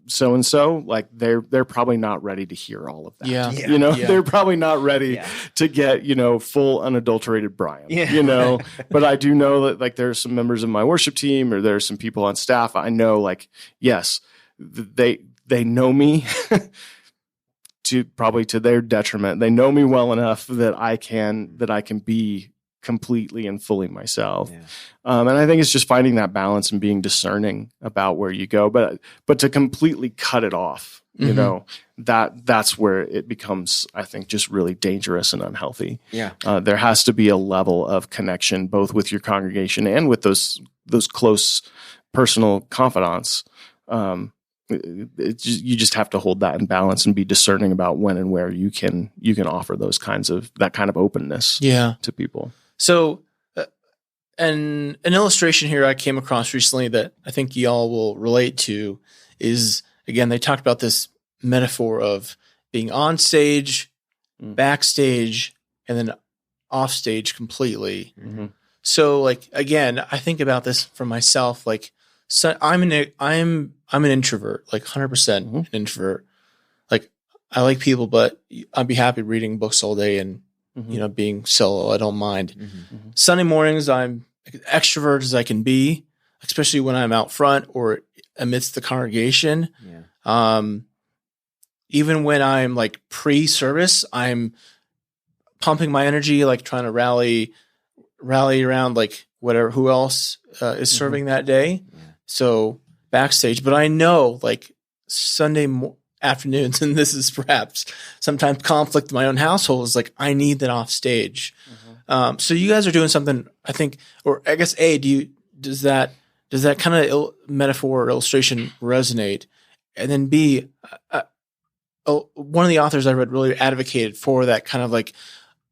so and so, like they're probably not ready to hear all of that. Yeah. They're probably not ready to get full unadulterated Brian. But I do know that like there's some members of my worship team, or there's some people on staff. I know, like, yes, they know me to their detriment. They know me well enough that I can be completely and fully myself. And I think it's just finding that balance and being discerning about where you go, but to completely cut it off, that's where it becomes, I think, just really dangerous and unhealthy. There has to be a level of connection both with your congregation and with those close personal confidants. You just have to hold that in balance and be discerning about when and where you can offer that kind of openness to people. So, an illustration here I came across recently that I think y'all will relate to is, again, they talked about this metaphor of being on stage, backstage, and then off stage completely. So, like, again, I think about this for myself. Like, so I'm an introvert, like 100% an introvert. Like, I like people, but I'd be happy reading books all day and being solo. I don't mind. Sunday mornings, I'm extrovert as I can be, especially when I'm out front or amidst the congregation. Even when I'm like pre-service, I'm pumping my energy, like trying to rally around like who else is serving that day. So backstage, but I know like Sunday afternoons, and this is perhaps sometimes conflict in my own household, is like I need that off stage. So you guys are doing something, I think, or I guess does that kind of metaphor or illustration resonate? And then B, one of the authors I read really advocated for that kind of like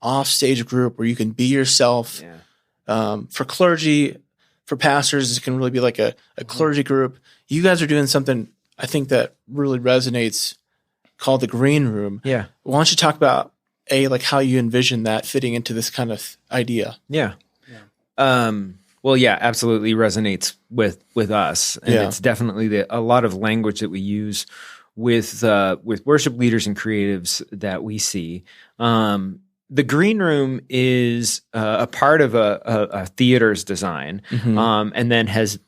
off stage group where you can be yourself. For clergy, for pastors, it can really be like a clergy group. You guys are doing something I think that really resonates, called the green room. Why don't you talk about like how you envision that fitting into this kind of idea? Well, absolutely resonates with us, and it's definitely a lot of language that we use with worship leaders and creatives that we see. The green room is a part of a theater's design, and then has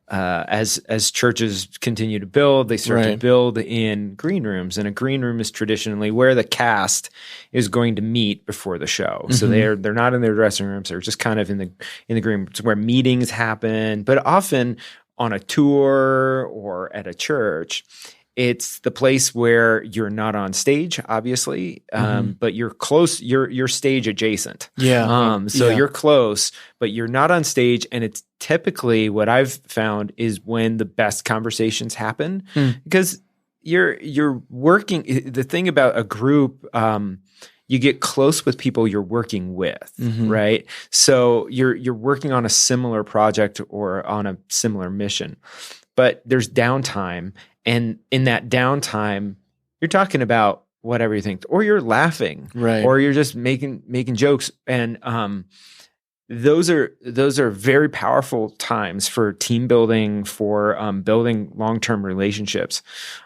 as churches continue to build, they start to build in green rooms, and a green room is traditionally where the cast is going to meet before the show. So they're not in their dressing rooms; they're just kind of in the green room. It's where meetings happen, but often on a tour or at a church, it's the place where you're not on stage, obviously, but you're close. You're stage adjacent. You're close, but you're not on stage. And it's typically what I've found is when the best conversations happen, because you're working. The thing about a group, you get close with people you're working with, right? So you're working on a similar project or on a similar mission, but there's downtime. And in that downtime, you're talking about whatever you think, or you're laughing, or you're just making jokes. And those are very powerful times for team building, for building long-term relationships.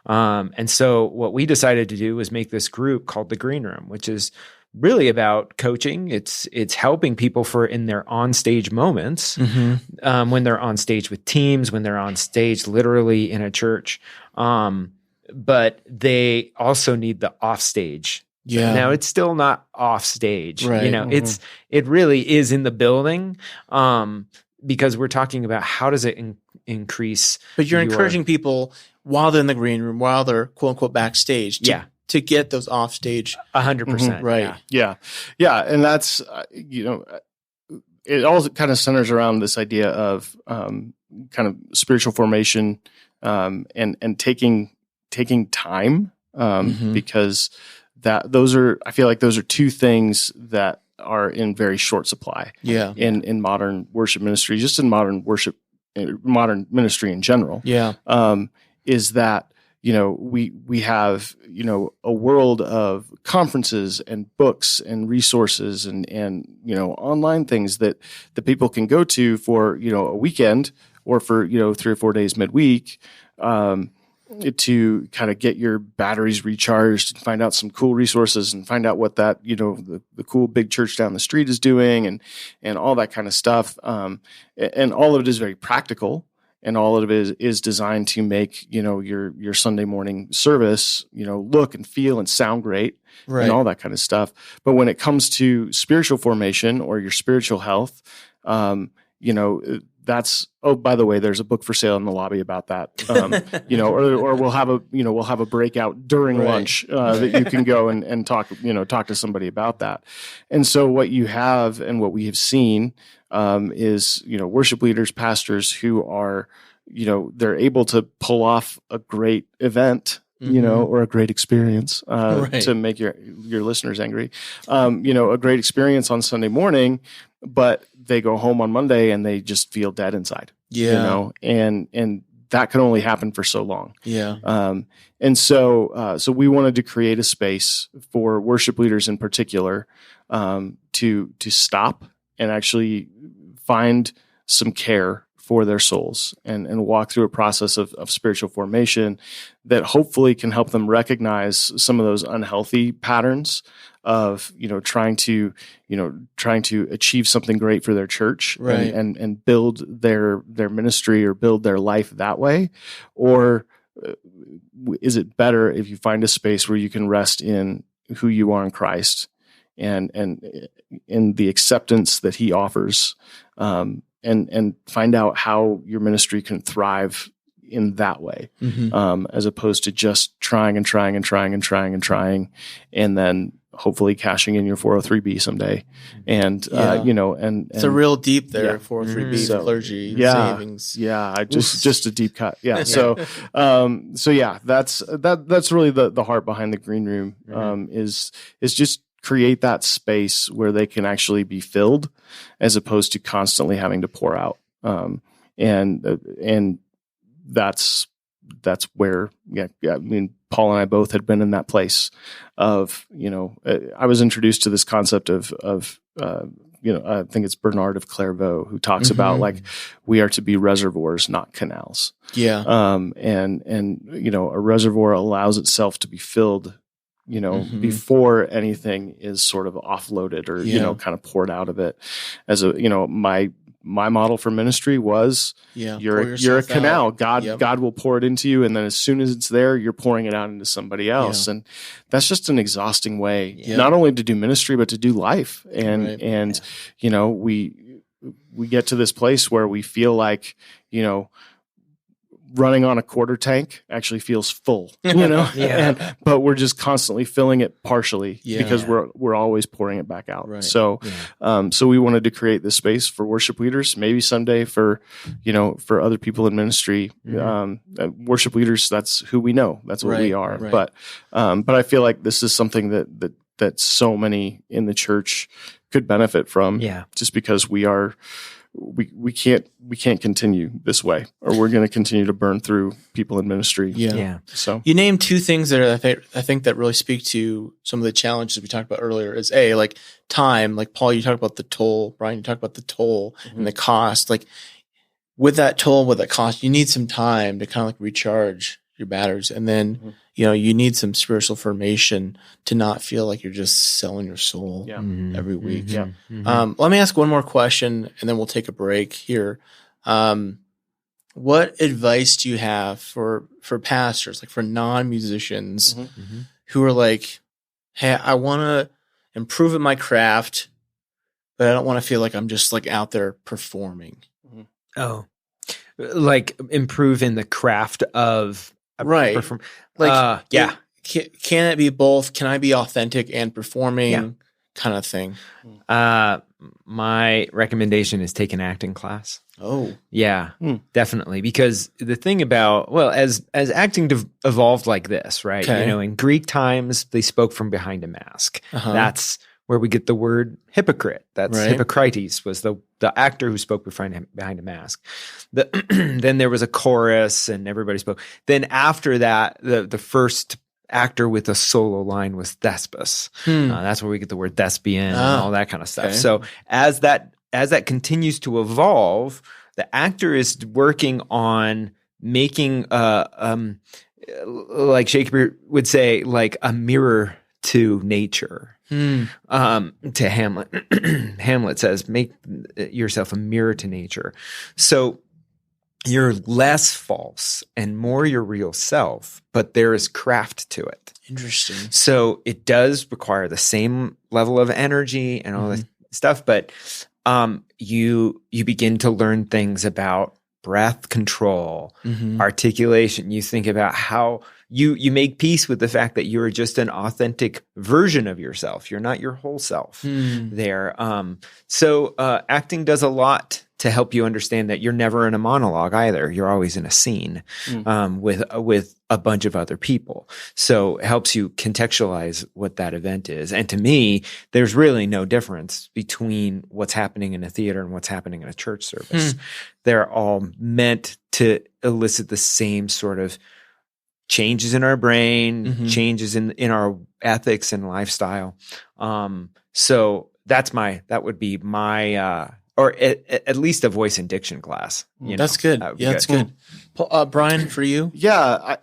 And so what we decided to do was make this group called the Green Room, which is really about coaching. It's helping people in their on-stage moments, when they're on stage with teams, when they're on stage literally in a church. But they also need the off-stage. Now it's still not off-stage. It really is in the building, because we're talking about how does it increase. But you're encouraging people while they're in the green room, while they're quote-unquote backstage. To get those off stage. 100%. And that's, it all kind of centers around this idea of kind of spiritual formation, and taking time, because I feel like those are two things that are in very short supply in modern worship ministry, just in modern ministry in general. Is that, we have, a world of conferences and books and resources and online things that the people can go to for, a weekend or for, 3 or 4 days midweek. to kind of get your batteries recharged and find out some cool resources and find out what that, the cool big church down the street is doing and all that kind of stuff. And all of it is very practical, and all of it is designed to make, your Sunday morning service, look and feel and sound great, right, and all that kind of stuff. But when it comes to spiritual formation or your spiritual health, that's, oh, by the way, there's a book for sale in the lobby about that. Or we'll have a breakout during lunch that you can go and talk to somebody about that. And so what you have and what we have seen is, worship leaders, pastors who are, they're able to pull off a great event, or a great experience, to make your listeners angry, a great experience on Sunday morning, but they go home on Monday and they just feel dead inside, and that can only happen for so long. Yeah. And so we wanted to create a space for worship leaders in particular, to stop and actually find some care for their souls and walk through a process of spiritual formation that hopefully can help them recognize some of those unhealthy patterns of, trying to achieve something great for their church, right, and build their ministry or build their life that way. Or is it better if you find a space where you can rest in who you are in Christ and in the acceptance that he offers, and find out how your ministry can thrive in that way, as opposed to just trying and then hopefully cashing in your 403B someday. And, and it's a real deep there, 403B clergy savings. Yeah. Just a deep cut. Yeah. So that's really the heart behind the green room, is just create that space where they can actually be filled as opposed to constantly having to pour out. And that's where, I mean, Paul and I both had been in that place of, I was introduced to this concept of I think it's Bernard of Clairvaux who talks about like, we are to be reservoirs, not canals. Yeah. And a reservoir allows itself to be filled, before anything is sort of offloaded or, kind of poured out of it. As my model for ministry was, you're a canal. God will pour it into you. And then as soon as it's there, you're pouring it out into somebody else. Yeah. And that's just an exhausting way, not only to do ministry, but to do life. And we get to this place where we feel like, running on a quarter tank actually feels full, but we're just constantly filling it partially because we're always pouring it back out. Right. So, so we wanted to create this space for worship leaders, maybe someday for other people in ministry, worship leaders. That's who we know. That's what we are. Right. But I feel like this is something that so many in the church could benefit from, just because we can't continue this way, or we're going to continue to burn through people in ministry. Yeah. So you named two things that I think that really speak to some of the challenges we talked about earlier. Is like time, like Paul, you talked about the toll. Brian, you talked about the toll and the cost. Like with that toll, with that cost, you need some time to kind of like recharge your batteries, and then you need some spiritual formation to not feel like you're just selling your soul every week. Yeah. Let me ask one more question, and then we'll take a break here. What advice do you have for pastors, like for non-musicians who are like, hey, I want to improve at my craft, but I don't want to feel like I'm just like out there performing? Oh, like improve in the craft of perform. Like, can it be both? Can I be authentic and performing kind of thing? My recommendation is take an acting class. Oh, yeah, definitely. Because the thing about, as acting evolved like this, right? Okay. In Greek times, they spoke from behind a mask. That's where we get the word hypocrite. That's Hippocrates was the actor who spoke behind a mask. Then there was a chorus and everybody spoke. Then after that, the first actor with a solo line was Thespis. That's where we get the word thespian and all that kind of stuff. Okay. So as that continues to evolve, the actor is working on making like Shakespeare would say, like a mirror to nature. To Hamlet. Hamlet says, make yourself a mirror to nature. So you're less false and more your real self, but there is craft to it. Interesting. So it does require the same level of energy and all this stuff, but you begin to learn things about breath control, articulation. You think about how you make peace with the fact that you're just an authentic version of yourself. You're not your whole self there. So acting does a lot to help you understand that you're never in a monologue either. You're always in a scene with a bunch of other people. So it helps you contextualize what that event is. And to me, there's really no difference between what's happening in a theater and what's happening in a church service. They're all meant to elicit the same sort of changes in our brain, changes in our ethics and lifestyle. So that would be my, or at least a voice and diction class. That's good. Yeah, that's good. Brian, for you? Yeah,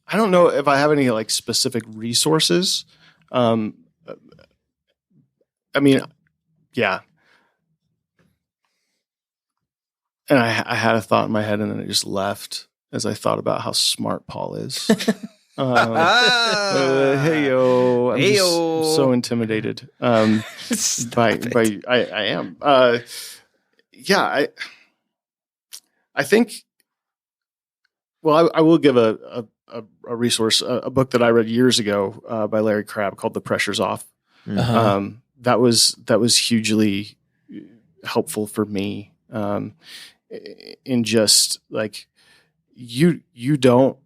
I don't know if I have any like specific resources. I mean, yeah. And I had a thought in my head and then it just left as I thought about how smart Paul is. Hey-yo. I'm just so intimidated. I am. Yeah, I think, well, I will give a resource, a book that I read years ago by Larry Crabb called The Pressure's Off. That was hugely helpful for me in just like, you don't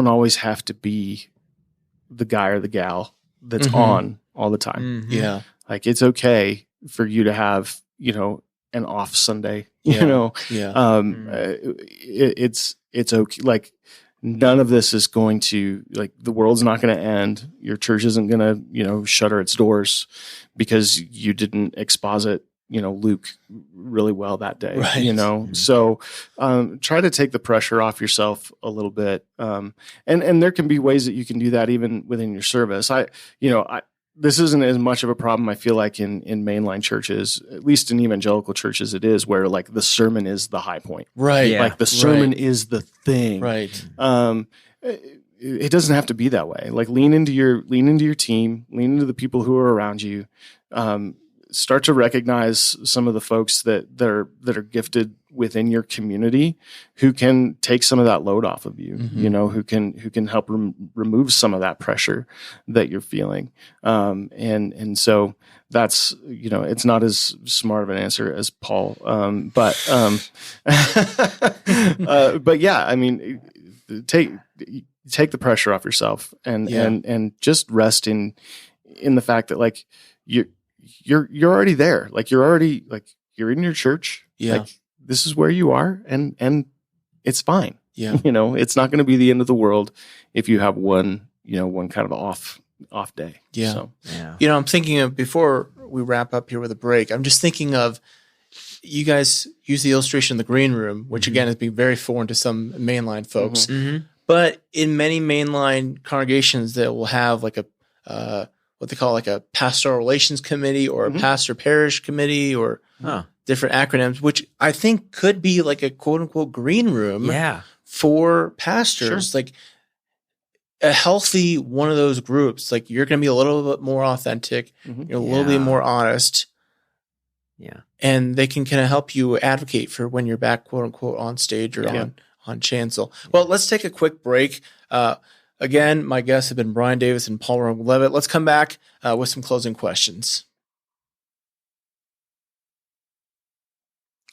always have to be the guy or the gal that's on all the time. Yeah. Like it's okay for you to have, an off Sunday, it's okay. Like none of this is going to, like, the world's not going to end. Your church isn't going to, shutter its doors because you didn't exposit, Luke really well that day, right. So try to take the pressure off yourself a little bit. And there can be ways that you can do that even within your service. This isn't as much of a problem, I feel like, in mainline churches, at least in evangelical churches it is, where like the sermon is the high point. Right. Yeah. Like the sermon is the thing. Right. It doesn't have to be that way. Like lean into your team, lean into the people who are around you. Start to recognize some of the folks that are gifted within your community who can take some of that load off of you, who can help remove some of that pressure that you're feeling. And so that's, it's not as smart of an answer as Paul. But yeah, I mean, take the pressure off yourself and just rest in the fact that like you're already there. Like you're in your church. Yeah. Like this is where you are and it's fine. Yeah. It's not going to be the end of the world if you have one kind of off day. Yeah. So, yeah. I'm thinking of, before we wrap up here with a break, I'm just thinking of, you guys use the illustration of the green room, which again is being very foreign to some mainline folks, but in many mainline congregations that will have like a, what they call like a pastoral relations committee or a pastor parish committee or different acronyms, which I think could be like a quote unquote green room for pastors. Sure. Like a healthy one of those groups, like you're going to be a little bit more authentic, you're a little bit more honest. Yeah. And they can kind of help you advocate for when you're back, quote unquote, on stage or on chancel. Well, let's take a quick break. Again, my guests have been Brian Davis and Paul Romig-Leavitt. Let's come back with some closing questions.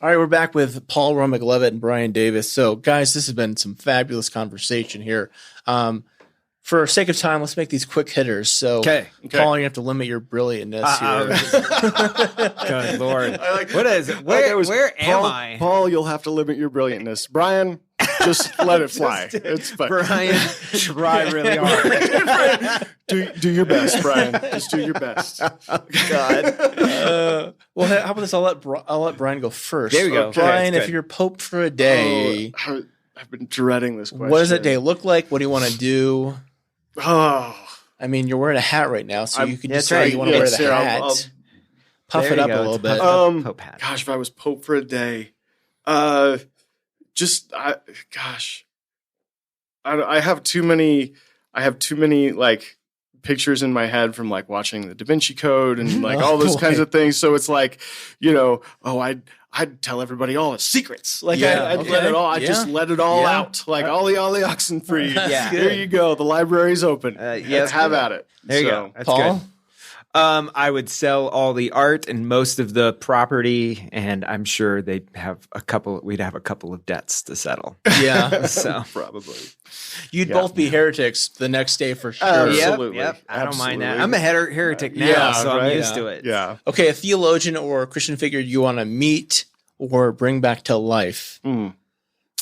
All right, we're back with Paul Romig-Leavitt and Brian Davis. So, guys, this has been some fabulous conversation here. For sake of time, let's make these quick hitters. So, Paul, you have to limit your brilliantness here. Good Lord. What is it? Where am I? Paul, you'll have to limit your brilliantness. Brian, just let it fly. It's fine. Brian, try really hard. Do your best, Brian. Just do your best. God. Well, how about this? I'll let Brian go first. There we go. Brian, if you're Pope for a day. I've been dreading this question. What does that day look like? What do you want to do? Oh, I mean, you're wearing a hat right now, so you could that's decide right. you want to wear the Here, hat. I'll Puff There it you up go. a little It's bit. Pope hat. gosh, if I was Pope for a day, I have too many like pictures in my head from like watching the Da Vinci Code and like all those kinds of things. So it's like, I'd tell everybody all the secrets. Like I'd let it all. I just let it all out. Like ollie oxen free. Yeah. Here you go. The library's open. Have at it. There you go. That's Paul? good. I would sell all the art and most of the property, and I'm sure we'd have a couple of debts to settle. Yeah. So Probably. You'd both be heretics the next day for sure. Absolutely. Yep. I don't mind that. Absolutely. I'm a heretic now, Yeah, so I'm right? used to it. Yeah. Okay, a theologian or a Christian figure you want to meet or bring back to life. I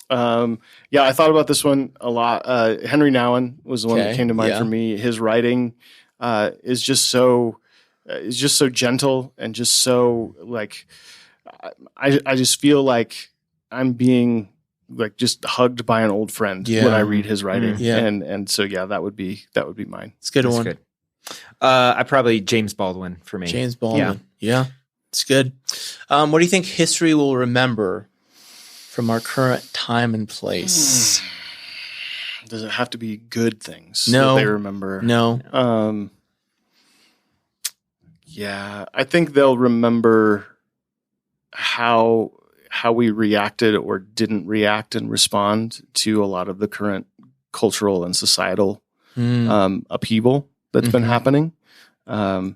thought about this one a lot. Henry Nouwen was the one that came to mind for me. His writing is just so gentle and just so like I just feel like I'm being like just hugged by an old friend when I read his writing. And so that would be mine. It's a good That's one. good. I probably James Baldwin for me. James Baldwin. Yeah. It's good. What do you think history will remember from our current time and place? Does it have to be good things No. that they remember? No. I think they'll remember how we reacted or didn't react and respond to a lot of the current cultural and societal upheaval that's been happening. I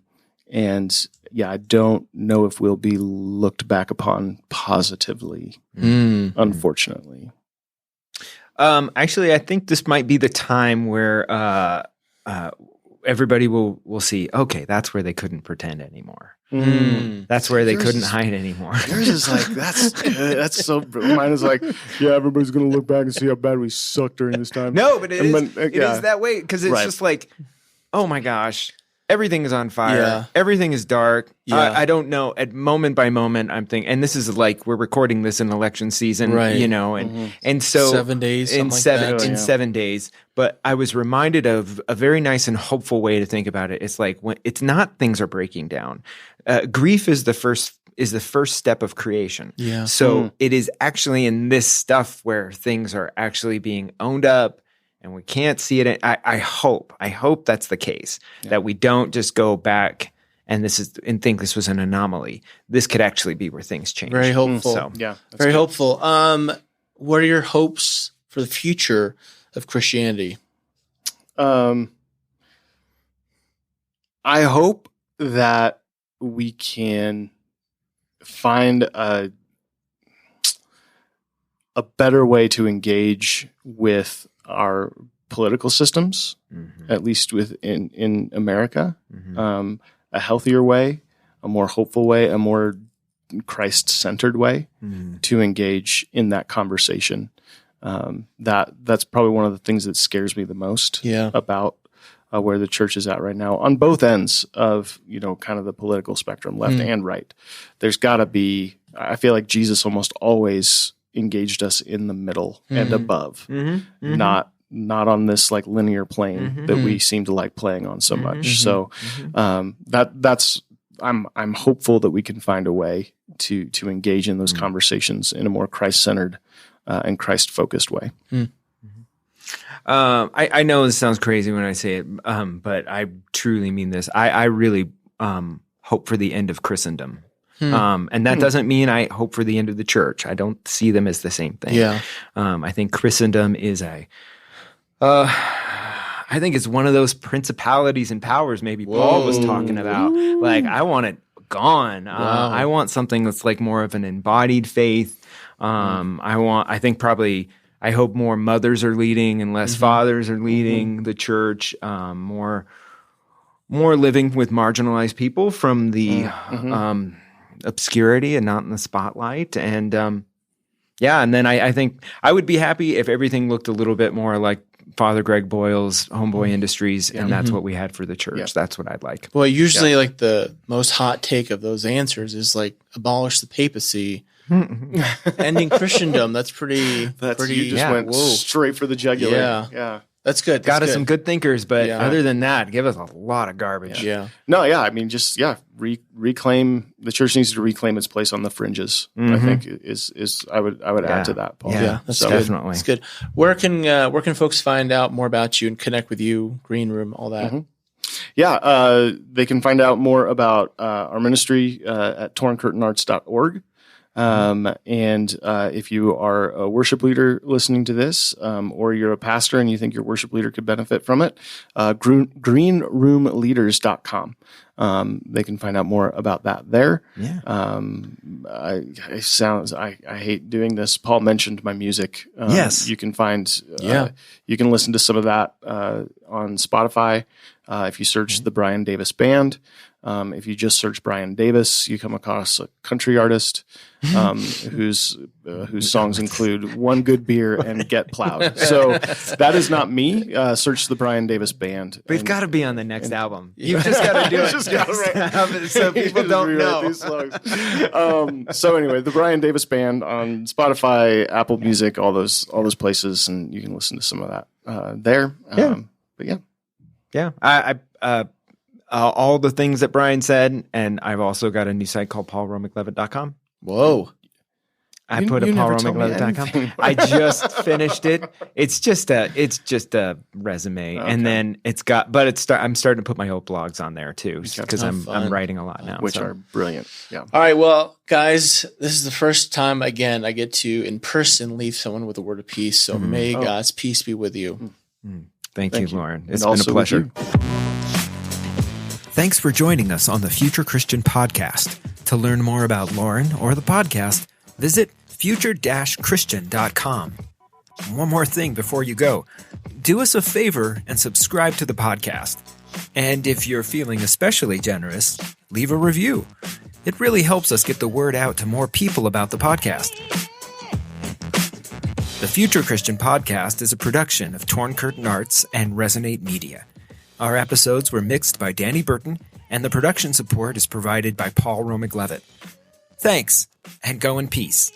don't know if we'll be looked back upon positively, unfortunately. Actually, I think this might be the time where everybody will see, okay, that's where they couldn't pretend anymore. That's where they couldn't hide anymore. Yours is like, that's good. That's so, mine is like, everybody's going to look back and see how bad we sucked during this time. No, but it is that way because it's Right. just like, oh my gosh, everything is on fire. Yeah. Everything is dark. Yeah. I don't know. At moment by moment, I'm thinking, and this is like we're recording this in election season, Right. and so 7 days, in something like that. 7 days. But I was reminded of a very nice and hopeful way to think about it. It's like when it's not things are breaking down. Grief is the first step of creation. Yeah. So it is actually in this stuff where things are actually being owned up. And we can't see it. I hope that's the case, that we don't just go back and think this was an anomaly. This could actually be where things change. Very hopeful. So, Very hopeful. What are your hopes for the future of Christianity? I hope that we can find a better way to engage with our political systems, at least in America, a healthier way, a more hopeful way, a more Christ-centered way to engage in that conversation. That's probably one of the things that scares me the most about where the church is at right now on both ends of, kind of the political spectrum, left and right. There's got to be, I feel like Jesus almost always engaged us in the middle and above, not on this like linear plane that we seem to like playing on so much. So that's I'm hopeful that we can find a way to engage in those conversations in a more Christ-centered and Christ-focused way. I know this sounds crazy when I say it, but I truly mean this. I really hope for the end of Christendom. And that doesn't mean I hope for the end of the church. I don't see them as the same thing. I think Christendom is I think it's one of those principalities and powers maybe Paul was talking about. Like, I want it gone. I want something that's like more of an embodied faith. I hope more mothers are leading and less fathers are leading the church, more living with marginalized people from the obscurity and not in the spotlight. And and then I think I would be happy if everything looked a little bit more like Father Greg Boyle's Homeboy Industries, and that's what we had for the church. That's what I'd like. Well, usually like the most hot take of those answers is like abolish the papacy. Ending Christendom. That's pretty. You just went straight for the jugular. Yeah. That's good. Got us some good thinkers, but other than that, give us a lot of garbage. Yeah. No, yeah. I mean, reclaim. The church needs to reclaim its place on the fringes. I think is I would add to that, Paul. Yeah, that's definitely. That's good. Where can folks find out more about you and connect with you? Green Room, all that. Yeah, they can find out more about our ministry at torncurtainarts.org. And if you are a worship leader listening to this, or you're a pastor and you think your worship leader could benefit from it, greenroomleaders.com. They can find out more about that there. Yeah. I hate doing this. Paul mentioned my music. Yes. You can find, you can listen to some of that, on Spotify. If you search the Brian Davis Band, if you just search Brian Davis, you come across a country artist whose songs include One Good Beer and Get Plowed. So that is not me. Search the Brian Davis Band. We've got to be on the next album. You've just got to do it. So people don't know. These songs. So anyway, the Brian Davis Band on Spotify, Apple Music, all those places, and you can listen to some of that there. But yeah. Yeah. I all the things that Brian said, and I've also got a new site called paulromig-leavitt.com. Whoa. I put a paulromig-leavitt.com. I just finished it. It's just a resume, and then I'm starting to put my old blogs on there too, because I'm writing a lot now, which are brilliant. Yeah. All right, well, guys, this is the first time again I get to in person leave someone with a word of peace. So may God's peace be with you. Thank you, Lauren. It's been a pleasure. Thanks for joining us on the Future Christian Podcast. To learn more about Lauren or the podcast, visit future-christian.com. One more thing before you go. Do us a favor and subscribe to the podcast. And if you're feeling especially generous, leave a review. It really helps us get the word out to more people about the podcast. The Future Christian Podcast is a production of Torn Curtain Arts and Resonate Media. Our episodes were mixed by Danny Burton, and the production support is provided by Paul Romig-Leavitt. Thanks, and go in peace.